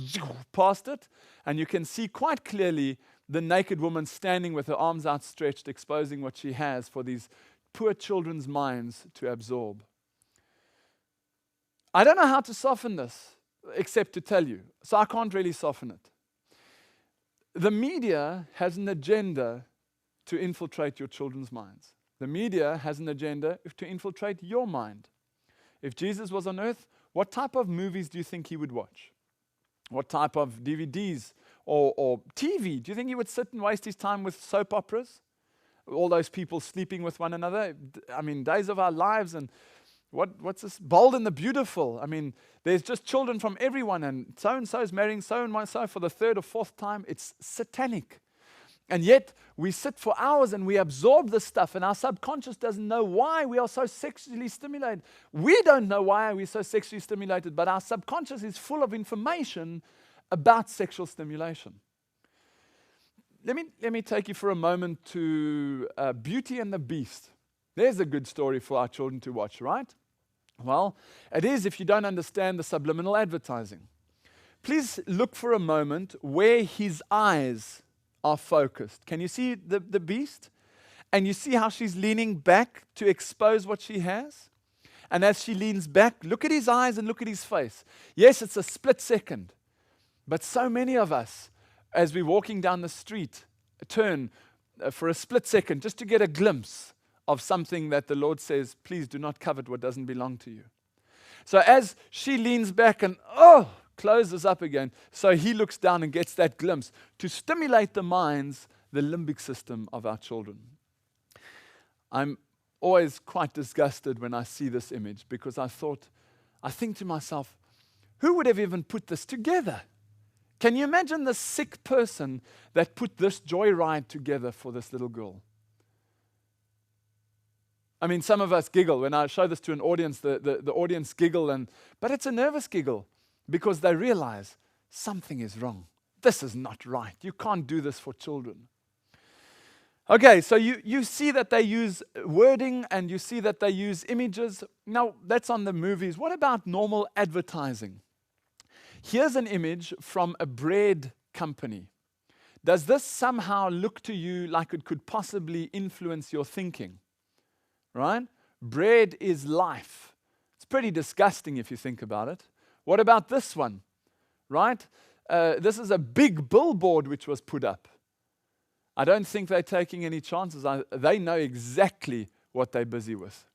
[SPEAKER 1] past it. And you can see quite clearly the naked woman standing with her arms outstretched, exposing what she has for these poor children's minds to absorb. I don't know how to soften this, except to tell you. So I can't really soften it. The media has an agenda to infiltrate your children's minds. The media has an agenda to infiltrate your mind. If Jesus was on earth, what type of movies do you think he would watch? What type of DVDs or TV? Do you think he would sit and waste his time with soap operas? All those people sleeping with one another? I mean, Days of Our Lives and what's this? Bold and the Beautiful. I mean, there's just children from everyone, and so-and-so is marrying so-and-so for the third or fourth time. It's satanic. And yet, we sit for hours and we absorb this stuff, and our subconscious doesn't know why we are so sexually stimulated. We don't know why we're so sexually stimulated, but our subconscious is full of information about sexual stimulation. Let me take you for a moment to Beauty and the Beast. There's a good story for our children to watch, right? Well, it is if you don't understand the subliminal advertising. Please look for a moment where his eyes are focused. Can you see the beast? And you see how she's leaning back to expose what she has? And as she leans back, look at his eyes and look at his face. Yes, it's a split second. But so many of us, as we're walking down the street, turn for a split second just to get a glimpse of something that the Lord says, please do not covet what doesn't belong to you. So as she leans back and, closes up again, so he looks down and gets that glimpse to stimulate the minds, the limbic system of our children. I'm always quite disgusted when I see this image because I think to myself, who would have even put this together? Can you imagine the sick person that put this joyride together for this little girl? I mean, some of us giggle. When I show this to an audience, the audience giggle, but it's a nervous giggle because they realize something is wrong. This is not right. You can't do this for children. Okay, so you see that they use wording and you see that they use images. Now, that's on the movies. What about normal advertising? Here's an image from a bread company. Does this somehow look to you like it could possibly influence your thinking? Right? Bread is life. It's pretty disgusting if you think about it. What about this one? Right? This is a big billboard which was put up. I don't think they're taking any chances. They know exactly what they're busy with.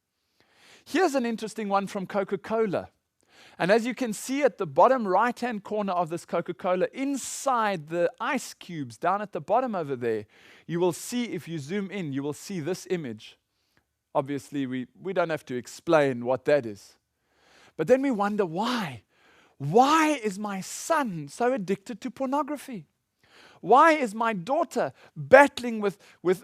[SPEAKER 1] Here's an interesting one from Coca-Cola. And as you can see at the bottom right-hand corner of this Coca-Cola, inside the ice cubes down at the bottom over there, you will see, if you zoom in, you will see this image. Obviously, we don't have to explain what that is. But then we wonder why. Why is my son so addicted to pornography? Why is my daughter battling with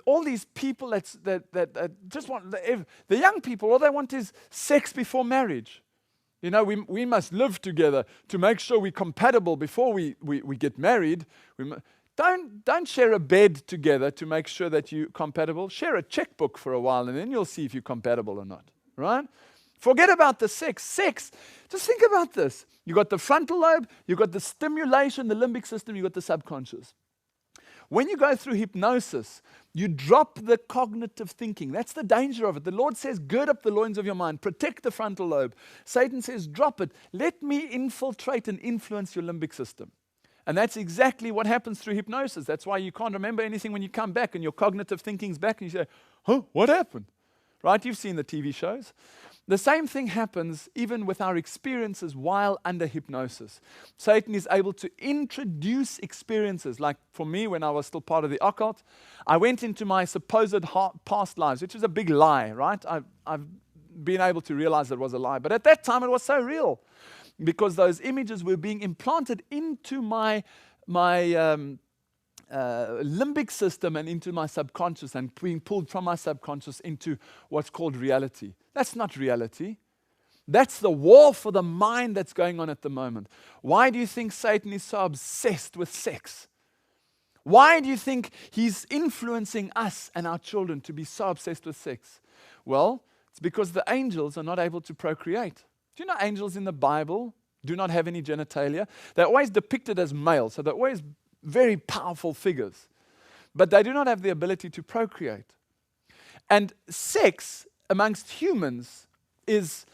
[SPEAKER 1] all these people that just want, the young people, all they want is sex before marriage? You know, we must live together to make sure we're compatible before we get married. Don't share a bed together to make sure that you're compatible. Share a checkbook for a while and then you'll see if you're compatible or not, right? Forget about the sex. Sex, just think about this. You got the frontal lobe, you got the stimulation, the limbic system, you got the subconscious. When you go through hypnosis, you drop the cognitive thinking. That's the danger of it. The Lord says, gird up the loins of your mind, protect the frontal lobe. Satan says, drop it. Let me infiltrate and influence your limbic system. And that's exactly what happens through hypnosis. That's why you can't remember anything when you come back and your cognitive thinking's back and you say, what happened? Right? You've seen the TV shows. The same thing happens even with our experiences while under hypnosis. Satan is able to introduce experiences. Like for me, when I was still part of the occult, I went into my supposed past lives, which is a big lie, right? I've been able to realize it was a lie. But at that time, it was so real because those images were being implanted into my limbic system and into my subconscious and being pulled from my subconscious into what's called reality. That's not reality. That's the war for the mind that's going on at the moment. Why do you think Satan is so obsessed with sex? Why do you think he's influencing us and our children to be so obsessed with sex? Well, it's because the angels are not able to procreate. Do you know angels in the Bible do not have any genitalia? They're always depicted as male, so they're always very powerful figures. But they do not have the ability to procreate. And sex amongst humans is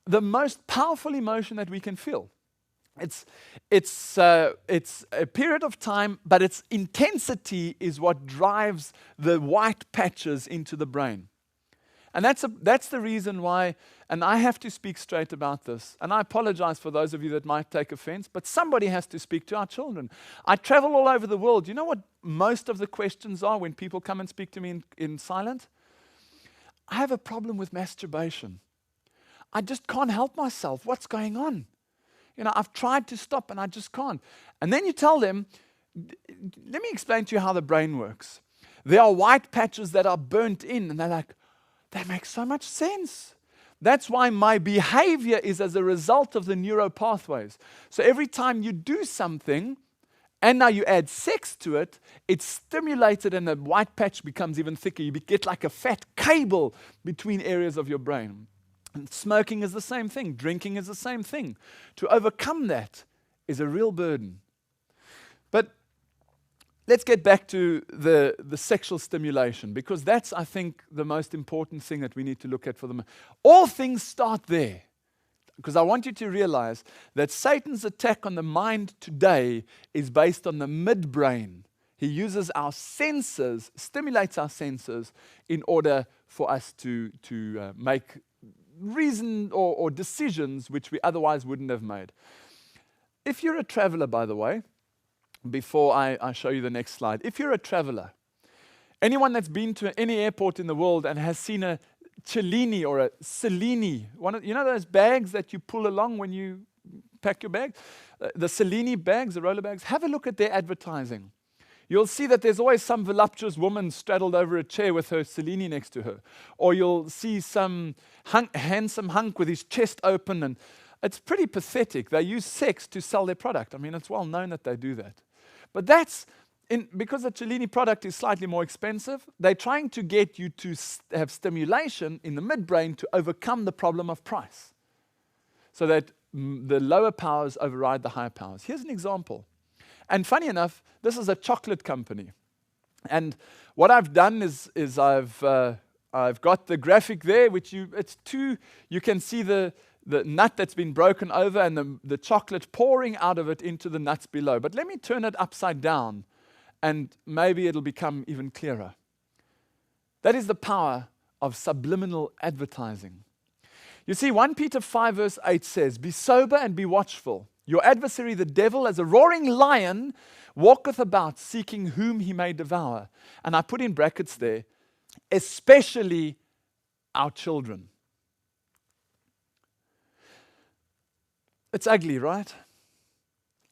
[SPEAKER 1] the most powerful emotion that we can feel. It's a period of time, but its intensity is what drives the white patches into the brain. And that's the reason why, and I have to speak straight about this, and I apologize for those of you that might take offense, but somebody has to speak to our children. I travel all over the world. You know what most of the questions are when people come and speak to me in silent? I have a problem with masturbation. I just can't help myself. What's going on? You know, I've tried to stop and I just can't. And then you tell them, let me explain to you how the brain works. There are white patches that are burnt in, and they're like, that makes so much sense. That's why my behavior is as a result of the neural pathways. So every time you do something, and now you add sex to it, it's stimulated and the white patch becomes even thicker. You get like a fat cable between areas of your brain. And smoking is the same thing. Drinking is the same thing. To overcome that is a real burden. But let's get back to the sexual stimulation, because that's, I think, the most important thing that we need to look at for them. All things start there. Because I want you to realize that Satan's attack on the mind today is based on the midbrain. He uses our senses, stimulates our senses in order for us to make reason or decisions which we otherwise wouldn't have made. If you're a traveler, by the way, before I show you the next slide, if you're a traveler, anyone that's been to any airport in the world and has seen a Cellini or a Cellini, you know those bags that you pull along when you pack your bag? The Cellini bags, the roller bags, have a look at their advertising. You'll see that there's always some voluptuous woman straddled over a chair with her Cellini next to her. Or you'll see some handsome hunk with his chest open, and it's pretty pathetic. They use sex to sell their product. I mean, it's well known that they do that. But because the Cellini product is slightly more expensive, they're trying to get you to have stimulation in the midbrain to overcome the problem of price, so that the lower powers override the higher powers. Here's an example. And funny enough, this is a chocolate company. And what I've done is I've got the graphic there, which you can see the nut that's been broken over and the chocolate pouring out of it into the nuts below. But let me turn it upside down, and maybe it'll become even clearer. That is the power of subliminal advertising. You see, 1 Peter 5 verse 8 says, "Be sober and be watchful. Your adversary, the devil, as a roaring lion, walketh about, seeking whom he may devour." And I put in brackets there, especially our children. It's ugly, right?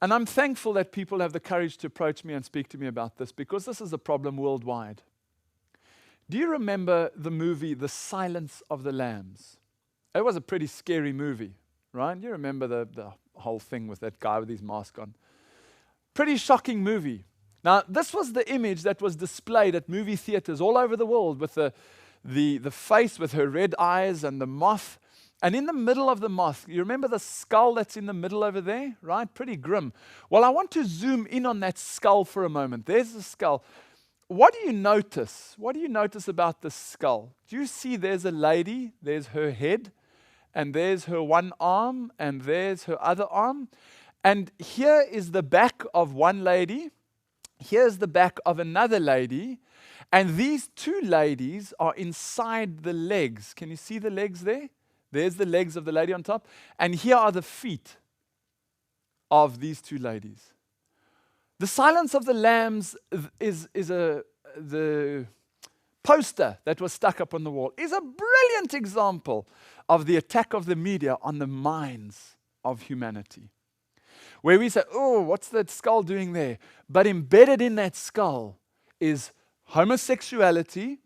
[SPEAKER 1] And I'm thankful that people have the courage to approach me and speak to me about this, because this is a problem worldwide. Do you remember the movie The Silence of the Lambs? It was a pretty scary movie, right? You remember the whole thing with that guy with his mask on. Pretty shocking movie. Now, this was the image that was displayed at movie theaters all over the world, with the face with her red eyes and the moth And in the middle of the moth, you remember the skull that's in the middle over there, right? Pretty grim. Well, I want to zoom in on that skull for a moment. There's the skull. What do you notice? What do you notice about the skull? Do you see there's a lady, there's her head, and there's her one arm, and there's her other arm? And here is the back of one lady, here's the back of another lady, and these two ladies are inside the legs. Can you see the legs there? There's the legs of the lady on top, and here are the feet of these two ladies. The Silence of the Lambs is the poster that was stuck up on the wall, is a brilliant example of the attack of the media on the minds of humanity. Where we say, oh, what's that skull doing there? But embedded in that skull is homosexuality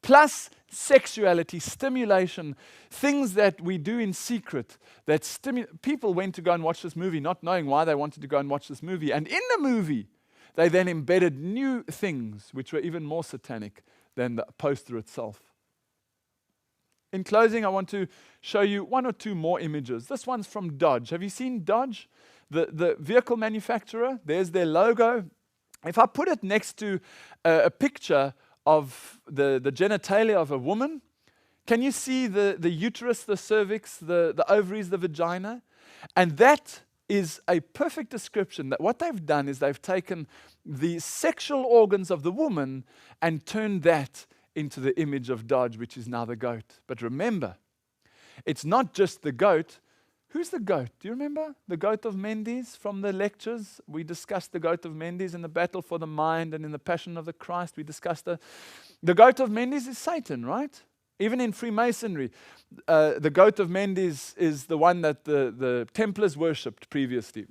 [SPEAKER 1] plus sexuality, stimulation, things that we do in secret. That people went to go and watch this movie not knowing why they wanted to go and watch this movie. And in the movie, they then embedded new things which were even more satanic than the poster itself. In closing, I want to show you one or two more images. This one's from Dodge. Have you seen Dodge? The vehicle manufacturer, there's their logo. If I put it next to a picture of the genitalia of a woman, can you see the uterus, the cervix, the ovaries, the vagina? And that is a perfect description that what they've done is they've taken the sexual organs of the woman and turned that into the image of Dodge, which is now the goat. But remember, it's not just the goat. Who's the goat? Do you remember the goat of Mendes from the lectures? We discussed the goat of Mendes in the battle for the mind, and in the Passion of the Christ, we discussed the goat of Mendes is Satan, right? Even in Freemasonry, the goat of Mendes is the one that the Templars worshipped previously.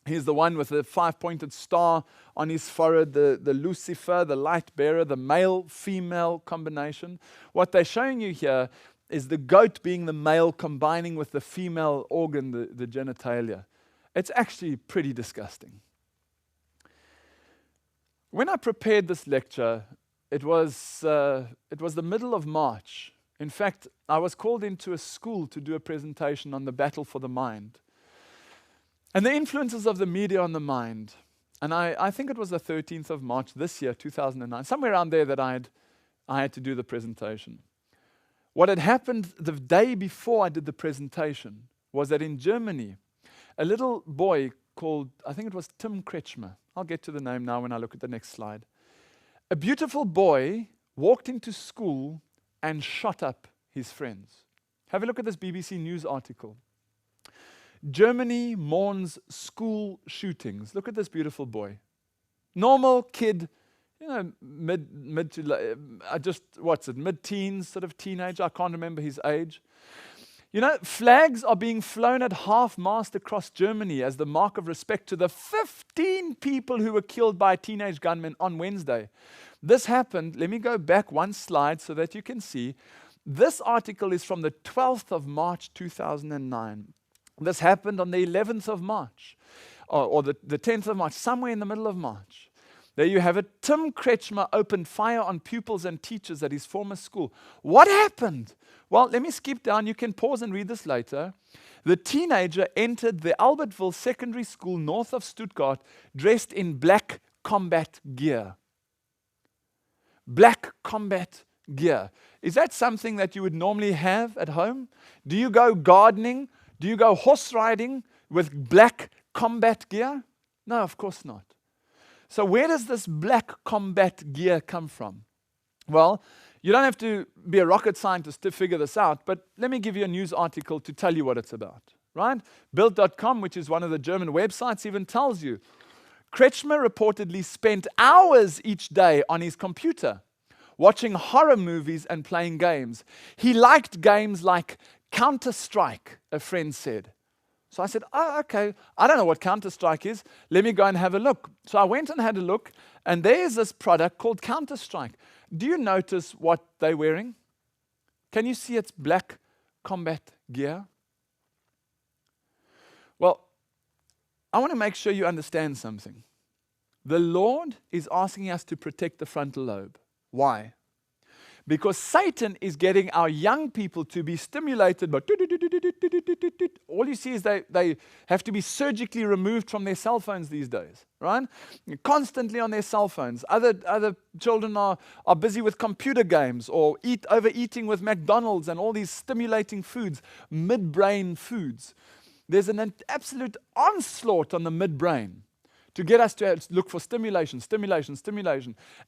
[SPEAKER 1] He's the one with the 5-pointed star on his forehead, the Lucifer, the light bearer, the male-female combination. What they're showing you here is the goat being the male combining with the female organ, the genitalia. It's actually pretty disgusting. When I prepared this lecture, it was the middle of March. In fact, I was called into a school to do a presentation on the battle for the mind and the influences of the media on the mind. And I think it was the 13th of March this year, 2009, somewhere around there that I had to do the presentation. What had happened the day before I did the presentation was that in Germany, a little boy called, I think it was Tim Kretschmer. I'll get to the name now when I look at the next slide. A beautiful boy walked into school and shot up his friends. Have a look at this BBC News article. Germany mourns school shootings. Look at this beautiful boy. Normal kid, mid to mid-teens, sort of teenager. I can't remember his age. Flags are being flown at half-mast across Germany as the mark of respect to the 15 people who were killed by teenage gunmen on Wednesday. This happened, let me go back one slide so that you can see. This article is from the 12th of March, 2009. This happened on the 11th of March, or the 10th of March, somewhere in the middle of March. There you have it. Tim Kretschmer opened fire on pupils and teachers at his former school. What happened? Well, let me skip down. You can pause and read this later. The teenager entered the Albertville Secondary School north of Stuttgart dressed in black combat gear. Black combat gear. Is that something that you would normally have at home? Do you go gardening? Do you go horse riding with black combat gear? No, of course not. So where does this black combat gear come from? Well, you don't have to be a rocket scientist to figure this out, but let me give you a news article to tell you what it's about, right? Bild.com, which is one of the German websites, even tells you. Kretschmer reportedly spent hours each day on his computer watching horror movies and playing games. He liked games like Counter-Strike, a friend said. So I said, oh, okay, I don't know what Counter-Strike is. Let me go and have a look. So I went and had a look, and there's this product called Counter-Strike. Do you notice what they're wearing? Can you see it's black combat gear? Well, I want to make sure you understand something. The Lord is asking us to protect the frontal lobe. Why? Because Satan is getting our young people to be stimulated by all you see is they have to be surgically removed from their cell phones these days, right? Constantly on their cell phones. Other children are busy with computer games or overeating with McDonald's and all these stimulating foods, midbrain foods. There's an absolute onslaught on the midbrain to get us to look for stimulation.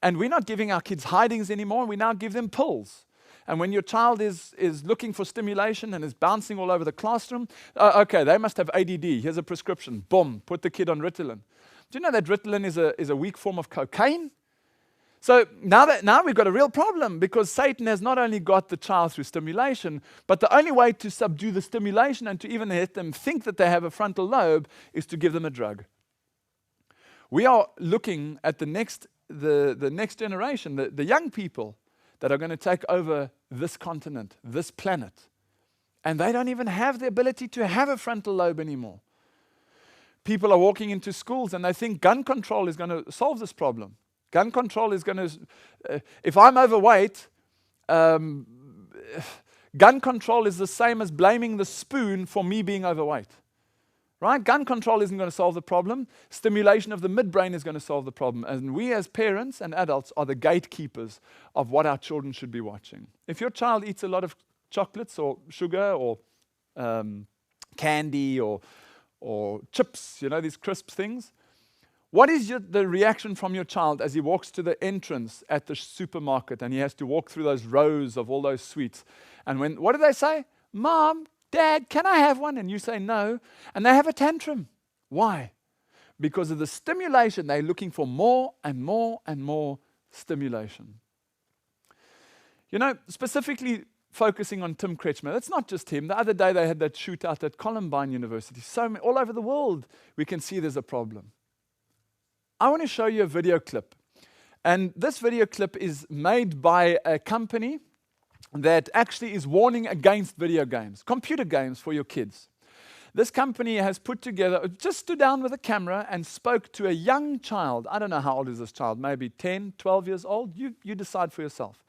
[SPEAKER 1] And we're not giving our kids hidings anymore. We now give them pills. And when your child is looking for stimulation and is bouncing all over the classroom, okay, they must have ADD. Here's a prescription. Boom, put the kid on Ritalin. Do you know that Ritalin is a weak form of cocaine? So now we've got a real problem, because Satan has not only got the child through stimulation, but the only way to subdue the stimulation and to even let them think that they have a frontal lobe is to give them a drug. We are looking at the next generation, the young people that are going to take over this continent, this planet. And they don't even have the ability to have a frontal lobe anymore. People are walking into schools and they think gun control is going to solve this problem. Gun control is going to, if I'm overweight, gun control is the same as blaming the spoon for me being overweight. Right? Gun control isn't going to solve the problem. Stimulation of the midbrain is going to solve the problem. And we as parents and adults are the gatekeepers of what our children should be watching. If your child eats a lot of chocolates or sugar or candy or chips, these crisp things, what is the reaction from your child as he walks to the entrance at the supermarket and he has to walk through those rows of all those sweets? And what do they say? Mom, Dad, can I have one? And you say no. And they have a tantrum. Why? Because of the stimulation. They're looking for more and more and more stimulation. Specifically focusing on Tim Kretschmer. It's not just him. The other day they had that shootout at Columbine University. All over the world we can see there's a problem. I want to show you a video clip. And this video clip is made by a company that actually is warning against video games, computer games for your kids. This company has put together, just stood down with a camera and spoke to a young child. I don't know how old is this child, maybe 10, 12 years old. You decide for yourself.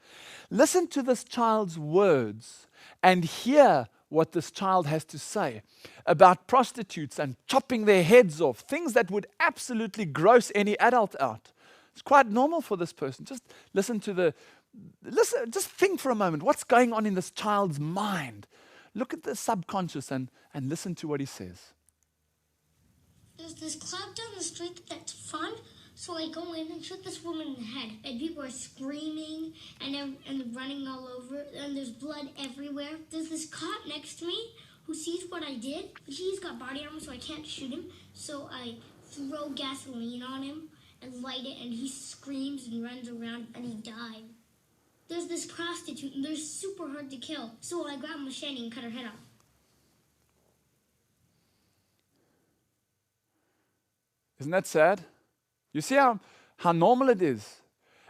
[SPEAKER 1] Listen to this child's words and hear what this child has to say about prostitutes and chopping their heads off, things that would absolutely gross any adult out. It's quite normal for this person. Just listen, just think for a moment. What's going on in this child's mind? Look at the subconscious and listen to what he says.
[SPEAKER 4] There's this club down the street that's fun, so I go in and shoot this woman in the head. And people are screaming and running all over, and there's blood everywhere. There's this cop next to me who sees what I did, but he's got body armor, so I can't shoot him. So I throw gasoline on him and light it, and he screams and runs around, and he died. There's this prostitute, and they're super hard to kill. So I grab a machete and cut her head off.
[SPEAKER 1] Isn't that sad? You see how normal it is?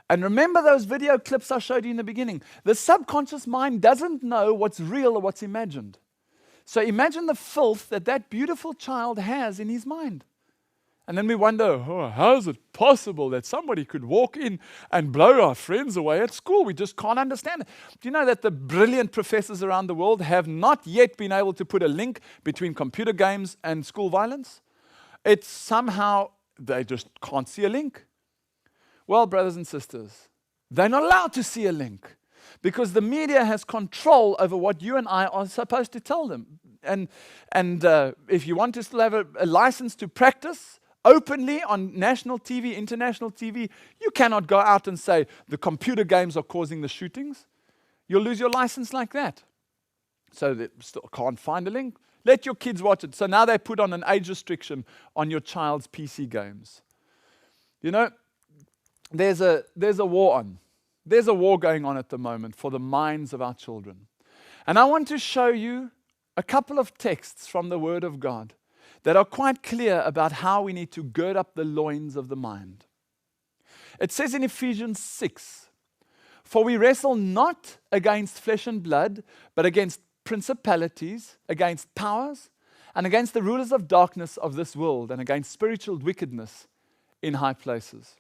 [SPEAKER 1] And remember those video clips I showed you in the beginning. The subconscious mind doesn't know what's real or what's imagined. So imagine the filth that beautiful child has in his mind. And then we wonder, how is it possible that somebody could walk in and blow our friends away at school? We just can't understand it. Do you know that the brilliant professors around the world have not yet been able to put a link between computer games and school violence? It's somehow, they just can't see a link. Well, brothers and sisters, they're not allowed to see a link because the media has control over what you and I are supposed to tell them. And if you want to still have a license to practice openly on national TV, international TV, you cannot go out and say the computer games are causing the shootings. You'll lose your license like that. So they still can't find a link. Let your kids watch it. So now they put on an age restriction on your child's PC games. There's a war on. There's a war going on at the moment for the minds of our children. And I want to show you a couple of texts from the Word of God that are quite clear about how we need to gird up the loins of the mind. It says in Ephesians 6, "For we wrestle not against flesh and blood, but against principalities, against powers, and against the rulers of darkness of this world, and against spiritual wickedness in high places."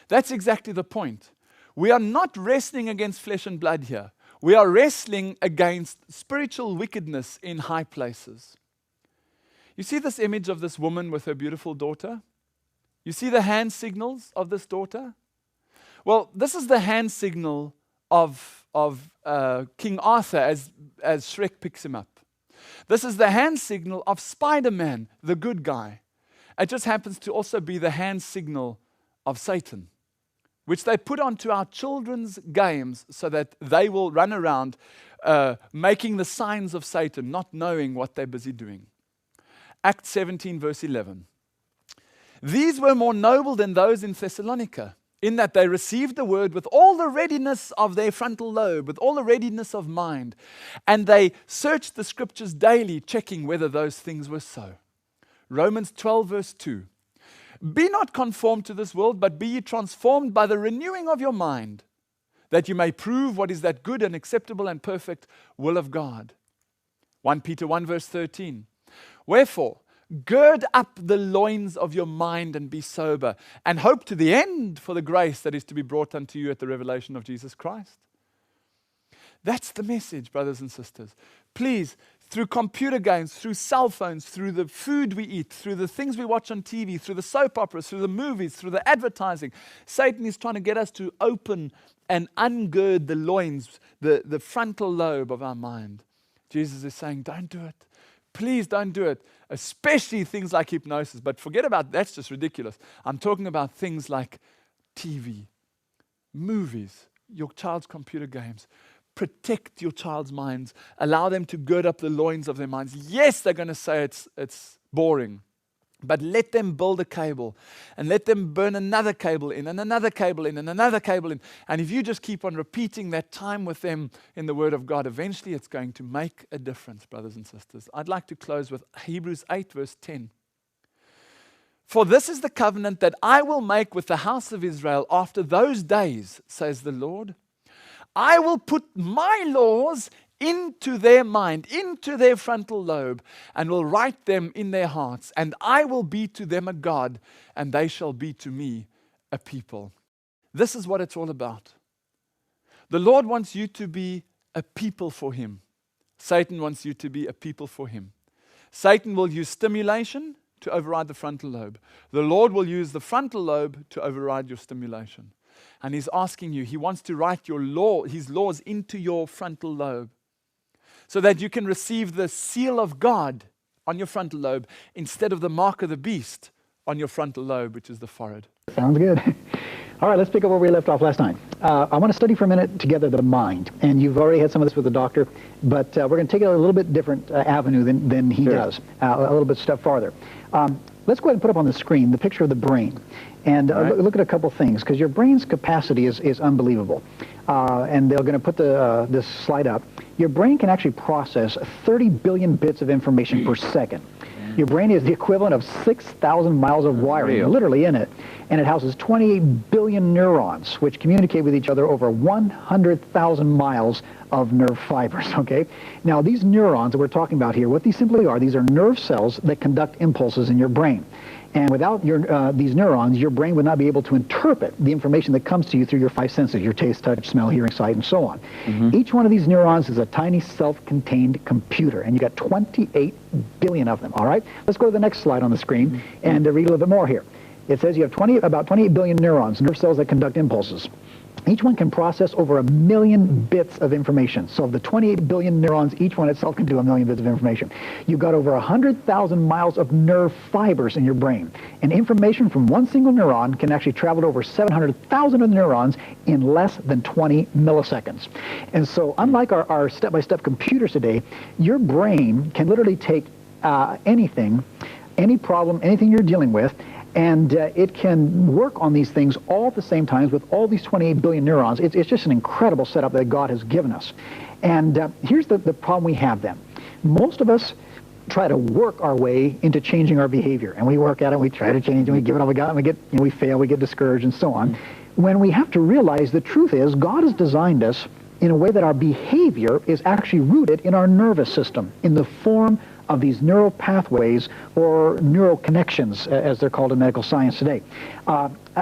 [SPEAKER 1] That's exactly the point. We are not wrestling against flesh and blood here. We are wrestling against spiritual wickedness in high places. You see this image of this woman with her beautiful daughter? You see the hand signals of this daughter? Well, this is the hand signal of King Arthur as Shrek picks him up. This is the hand signal of Spider-Man, the good guy. It just happens to also be the hand signal of Satan, which they put onto our children's games so that they will run around making the signs of Satan, not knowing what they're busy doing. Acts 17, verse 11. These were more noble than those in Thessalonica, in that they received the word with all the readiness of their frontal lobe, with all the readiness of mind, and they searched the scriptures daily, checking whether those things were so. Romans 12, verse 2. Be not conformed to this world, but be ye transformed by the renewing of your mind, that you may prove what is that good and acceptable and perfect will of God. 1 Peter 1, verse 13. Wherefore, gird up the loins of your mind and be sober, and hope to the end for the grace that is to be brought unto you at the revelation of Jesus Christ. That's the message, brothers and sisters. Please, through computer games, through cell phones, through the food we eat, through the things we watch on TV, through the soap operas, through the movies, through the advertising, Satan is trying to get us to open and ungird the loins, the frontal lobe of our mind. Jesus is saying, don't do it. Please don't do it, especially things like hypnosis. But forget about that's just ridiculous. I'm talking about things like TV, movies, your child's computer games. Protect your child's minds. Allow them to gird up the loins of their minds. Yes, they're going to say it's boring, but let them build a cable and let them burn another cable in and another cable in and another cable in. And if you just keep on repeating that time with them in the Word of God, eventually it's going to make a difference, brothers and sisters. I'd like to close with Hebrews 8, verse 10. For this is the covenant that I will make with the house of Israel after those days, says the Lord. I will put my laws into their mind, into their frontal lobe, and will write them in their hearts. And I will be to them a God, and they shall be to me a people. This is what it's all about. The Lord wants you to be a people for Him. Satan wants you to be a people for Him. Satan will use stimulation to override the frontal lobe. The Lord will use the frontal lobe to override your stimulation. And He's asking you, He wants to write His laws into your frontal lobe so that you can receive the seal of God on your frontal lobe instead of the mark of the beast on your frontal lobe, which is the forehead.
[SPEAKER 2] Sounds good. All right, let's pick up where we left off last night. I want to study for a minute together the mind. And you've already had some of this with the doctor, but we're going to take it a little bit different avenue than he does, a little bit step farther. Let's go ahead and put up on the screen the picture of the brain. And look at a couple things, because your brain's capacity is unbelievable. And they're going to put this slide up. Your brain can actually process 30 billion bits of information per second. Your brain is the equivalent of 6,000 miles of wiring, literally in it. And it houses 28 billion neurons, which communicate with each other over 100,000 miles of nerve fibers, okay? Now, these neurons that we're talking about here, what these simply are, these are nerve cells that conduct impulses in your brain. And without these neurons, your brain would not be able to interpret the information that comes to you through your five senses, your taste, touch, smell, hearing, sight, and so on. Each one of these neurons is a tiny self-contained computer, and you got 28 billion of them, all right? Let's go to the next slide on the screen and read a little bit more here. It says you have about 28 billion neurons, nerve cells that conduct impulses. Each one can process over 1 million bits of information. So of the 28 billion neurons, each one itself can do 1 million bits of information. You've got over 100,000 miles of nerve fibers in your brain. And information from one single neuron can actually travel to over 700,000 of the neurons in less than 20 milliseconds. And so unlike our step-by-step computers today, your brain can literally take anything, any problem, anything you're dealing with, and it can work on these things all at the same time with all these 28 billion neurons. It's just an incredible setup that God has given us. And here's the problem we have then. Most of us try to work our way into changing our behavior. And we work at it, we try to change, and we give it all we got, and we fail, we get discouraged, and so on. When we have to realize the truth is God has designed us in a way that our behavior is actually rooted in our nervous system, in the form of these neural pathways or neural connections, as they're called in medical science today.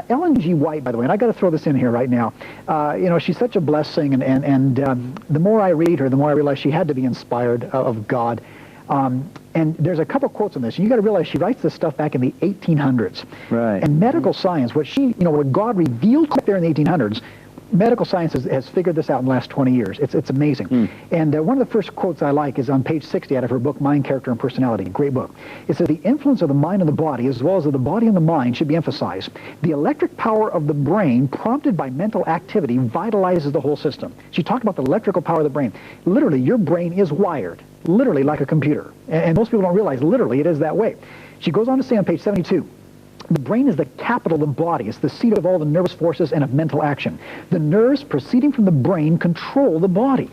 [SPEAKER 2] Ellen G. White, by the way, and I got to throw this in here right now. You know, she's such a blessing, and the more I read her, the more I realize she had to be inspired of God. And there's a couple quotes on this. And you got to realize she writes this stuff back in the 1800s.
[SPEAKER 3] Right.
[SPEAKER 2] And medical science, what God revealed there in the 1800s, medical science has figured this out in the last 20 years. It's amazing. And one of the first quotes I like is on page 60 out of her book, Mind, Character, and Personality. Great book. It says, the influence of the mind and the body, as well as of the body and the mind, should be emphasized. The electric power of the brain, prompted by mental activity, vitalizes the whole system. She talked about the electrical power of the brain. Literally, your brain is wired, literally like a computer. And most people don't realize, literally, it is that way. She goes on to say on page 72, the brain is the capital of the body. It's the seat of all the nervous forces and of mental action. The nerves proceeding from the brain control the body.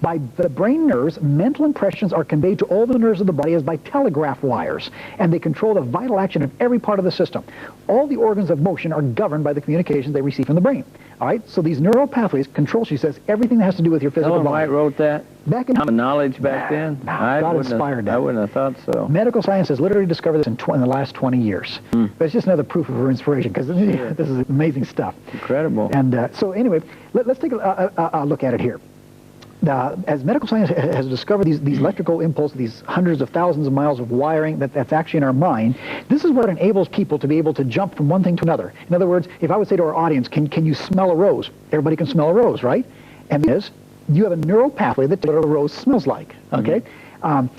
[SPEAKER 2] By the brain nerves, mental impressions are conveyed to all the nerves of the body as by telegraph wires, and they control the vital action of every part of the system. All the organs of motion are governed by the communications they receive from the brain. All right, so these neural pathways control, she says, everything that has to do with your physical
[SPEAKER 3] Ellen
[SPEAKER 2] body.
[SPEAKER 3] White wrote that?
[SPEAKER 2] Back in
[SPEAKER 3] Common knowledge back then?
[SPEAKER 2] God inspired that.
[SPEAKER 3] I wouldn't have thought so.
[SPEAKER 2] Medical science has literally discovered this in the last 20 years. But it's just another proof of her inspiration, because this is amazing stuff.
[SPEAKER 3] Incredible.
[SPEAKER 2] And so anyway, let's take a look at it here. As medical science has discovered these electrical impulses, these hundreds of thousands of miles of wiring that's actually in our mind, this is what enables people to be able to jump from one thing to another. In other words, if I would say to our audience, can you smell a rose? Everybody can smell a rose, right? And you have a neural pathway that tells what a rose smells like, okay?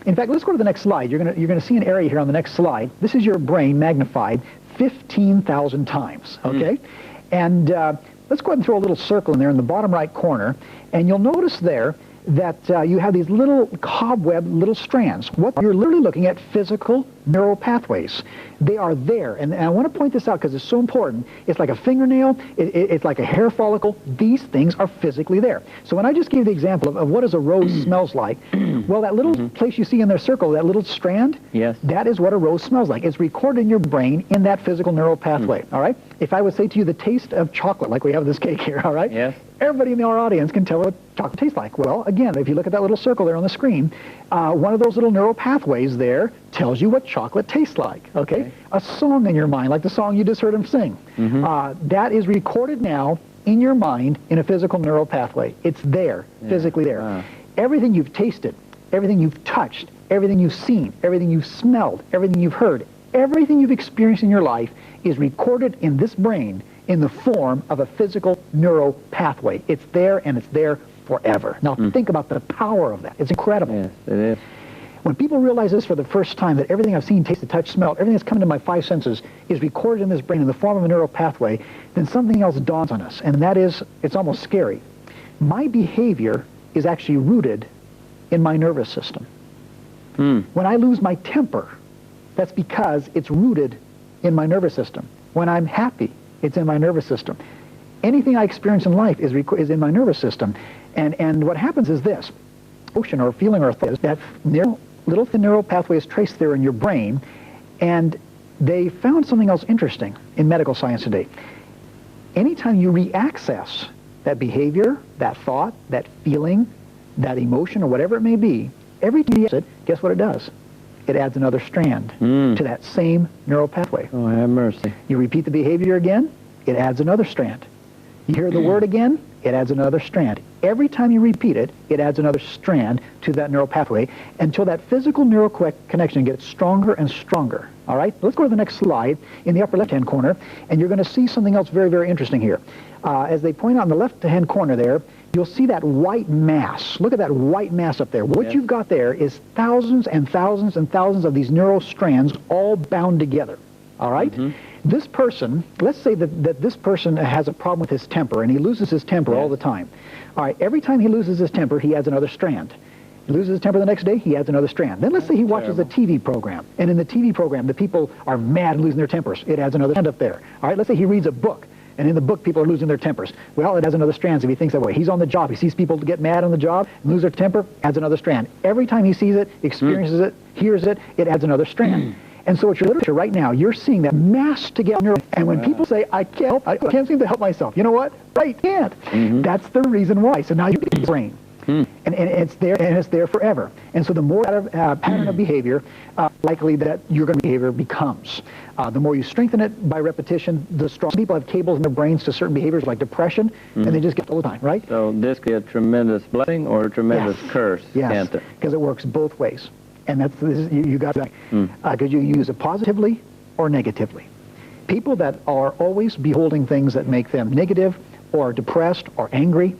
[SPEAKER 2] In fact, let's go to the next slide. You're gonna see an area here on the next slide. This is your brain magnified 15,000 times, okay? And let's go ahead and throw a little circle in there in the bottom right corner, and you'll notice there that you have these little cobweb little strands. What you're literally looking at physical neural pathways. They are there, and I want to point this out because it's so important. It's like a fingernail, it's like a hair follicle. These things are physically there. So when I just gave the example of what does a rose smells like, well, that little place you see in their circle, that little strand,
[SPEAKER 3] yes,
[SPEAKER 2] that is what a rose smells like. It's recorded in your brain in that physical neural pathway, all right? If I would say to you the taste of chocolate, like we have this cake here, all right?
[SPEAKER 3] Yes.
[SPEAKER 2] Everybody in our audience can tell what chocolate tastes like. Well, again, if you look at that little circle there on the screen, one of those little neural pathways there tells you what chocolate tastes like, okay? A song in your mind, like the song you just heard him sing. That is recorded now in your mind in a physical neural pathway. It's there, physically there. Everything you've tasted, everything you've touched, everything you've seen, everything you've smelled, everything you've heard, everything you've experienced in your life is recorded in this brain in the form of a physical neural pathway. It's there, and it's there forever. Now, think about the power of that. It's incredible.
[SPEAKER 3] Yes, it is.
[SPEAKER 2] When people realize this for the first time, that everything I've seen, tasted, touched, smelled, everything that's come into my five senses is recorded in this brain in the form of a neural pathway, then something else dawns on us, and that is, it's almost scary. My behavior is actually rooted in my nervous system. When I lose my temper, that's because it's rooted in my nervous system. When I'm happy, it's in my nervous system. Anything I experience in life is in my nervous system. And what happens is this. Emotion or feeling or thought is that little thin neural pathway is traced there in your brain, and they found something else interesting in medical science today. Anytime you re-access that behavior, that thought, that feeling, that emotion, or whatever it may be, every time you use it, guess what it does? It adds another strand to that same neural pathway.
[SPEAKER 3] Oh, have mercy.
[SPEAKER 2] You repeat the behavior again, it adds another strand. You hear the word again, it adds another strand. Every time you repeat it, it adds another strand to that neural pathway until that physical neural connection gets stronger and stronger. All right? Let's go to the next slide in the upper left-hand corner, and you're going to see something else very, very interesting here. As they point out in the left-hand corner there, you'll see that white mass. Look at that white mass up there. What you've got there is thousands and thousands and thousands of these neural strands all bound together. All right? This person, let's say that this person has a problem with his temper, and he loses his temper all the time. All right, every time he loses his temper, he adds another strand. He loses his temper the next day, he adds another strand. Then let's say he watches a TV program, and in the TV program, the people are mad and losing their tempers. It adds another strand up there. All right, let's say he reads a book, and in the book, people are losing their tempers. Well, it adds another strand if he thinks that way. He's on the job. He sees people get mad on the job and lose their temper, adds another strand. Every time he sees it, experiences it, hears it, it adds another strand. And so what you're literature right now, you're seeing that mass together. And when people say, I can't seem to help myself, you know what? Right, can't. That's the reason why. So now you get the brain. And it's there forever. And so the more pattern of behavior, likely that your behavior becomes. The more you strengthen it by repetition, the stronger. Some people have cables in their brains to certain behaviors like depression, and they just get it all the time, right?
[SPEAKER 3] So this could be a tremendous blessing or a tremendous curse,
[SPEAKER 2] yes,
[SPEAKER 3] can't it?
[SPEAKER 2] Because it works both ways. And you got that. Because you use it positively or negatively. People that are always beholding things that make them negative or depressed or angry,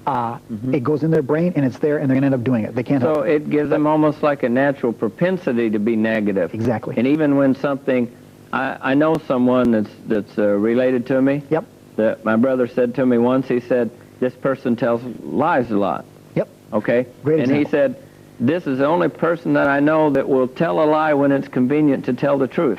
[SPEAKER 2] it goes in their brain and it's there and they're going to end up doing it. They can't help it.
[SPEAKER 3] So it gives them almost like a natural propensity to be negative.
[SPEAKER 2] Exactly.
[SPEAKER 3] And even when something, I know someone that's related to me.
[SPEAKER 2] Yep.
[SPEAKER 3] That my brother said to me once, he said, this person tells lies a lot.
[SPEAKER 2] Yep.
[SPEAKER 3] Okay?
[SPEAKER 2] Great
[SPEAKER 3] and
[SPEAKER 2] example.
[SPEAKER 3] he said, this is the only person that I know that will tell a lie when it's convenient to tell the truth.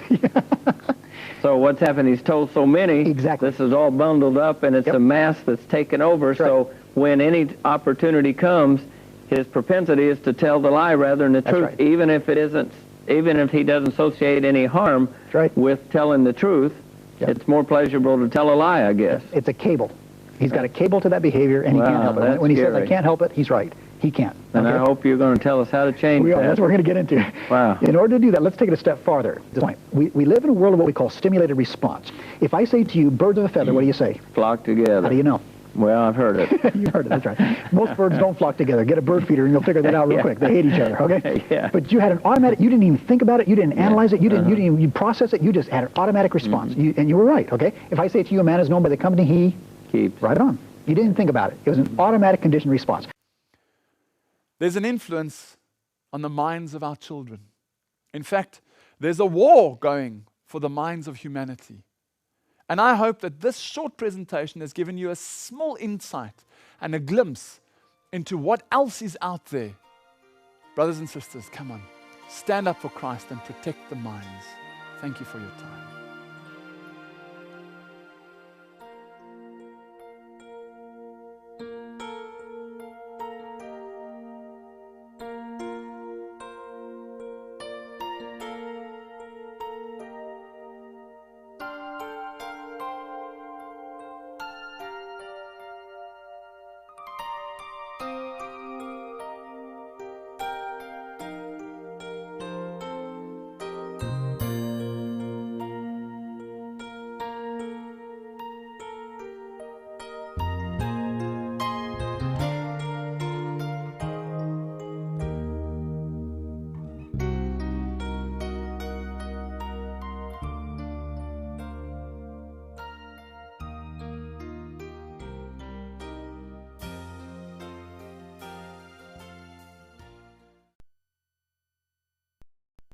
[SPEAKER 3] So what's happened, he's told so many,
[SPEAKER 2] exactly.
[SPEAKER 3] This is all bundled up and it's a mass that's taken over.
[SPEAKER 2] That's right.
[SPEAKER 3] So when any opportunity comes, his propensity is to tell the lie rather than the
[SPEAKER 2] That's
[SPEAKER 3] truth,
[SPEAKER 2] right.
[SPEAKER 3] even if he doesn't associate any harm
[SPEAKER 2] right.
[SPEAKER 3] with telling the truth.
[SPEAKER 2] Yep.
[SPEAKER 3] It's more pleasurable to tell a lie, I guess.
[SPEAKER 2] It's a cable. He's got a cable to that behavior and he can't help it.
[SPEAKER 3] That's
[SPEAKER 2] When he says,
[SPEAKER 3] scary.
[SPEAKER 2] I can't help it, he's right. He can't.
[SPEAKER 3] And I hope you're going to tell us how to change that.
[SPEAKER 2] That's what we're going to get into.
[SPEAKER 3] Wow.
[SPEAKER 2] In order to do that, let's take it a step farther. This point. We live in a world of what we call stimulated response. If I say to you, birds of a feather, what do you say?
[SPEAKER 3] Flock together.
[SPEAKER 2] How do you know?
[SPEAKER 3] Well, I've heard it.
[SPEAKER 2] You've heard it, that's right. Most birds don't flock together. Get a bird feeder and you'll figure that out real quick. They hate each other, okay?
[SPEAKER 3] Yeah.
[SPEAKER 2] But you had an automatic, you didn't even think about it, you didn't analyze it, you didn't even process it, you just had an automatic response. And you were right, okay? If I say to you, a man is known by the company he
[SPEAKER 3] keeps.
[SPEAKER 2] Right on. You didn't think about it. It was an automatic conditioned response.
[SPEAKER 1] There's an influence on the minds of our children. In fact, there's a war going for the minds of humanity. And I hope that this short presentation has given you a small insight and a glimpse into what else is out there. Brothers and sisters, come on. Stand up for Christ and protect the minds. Thank you for your time.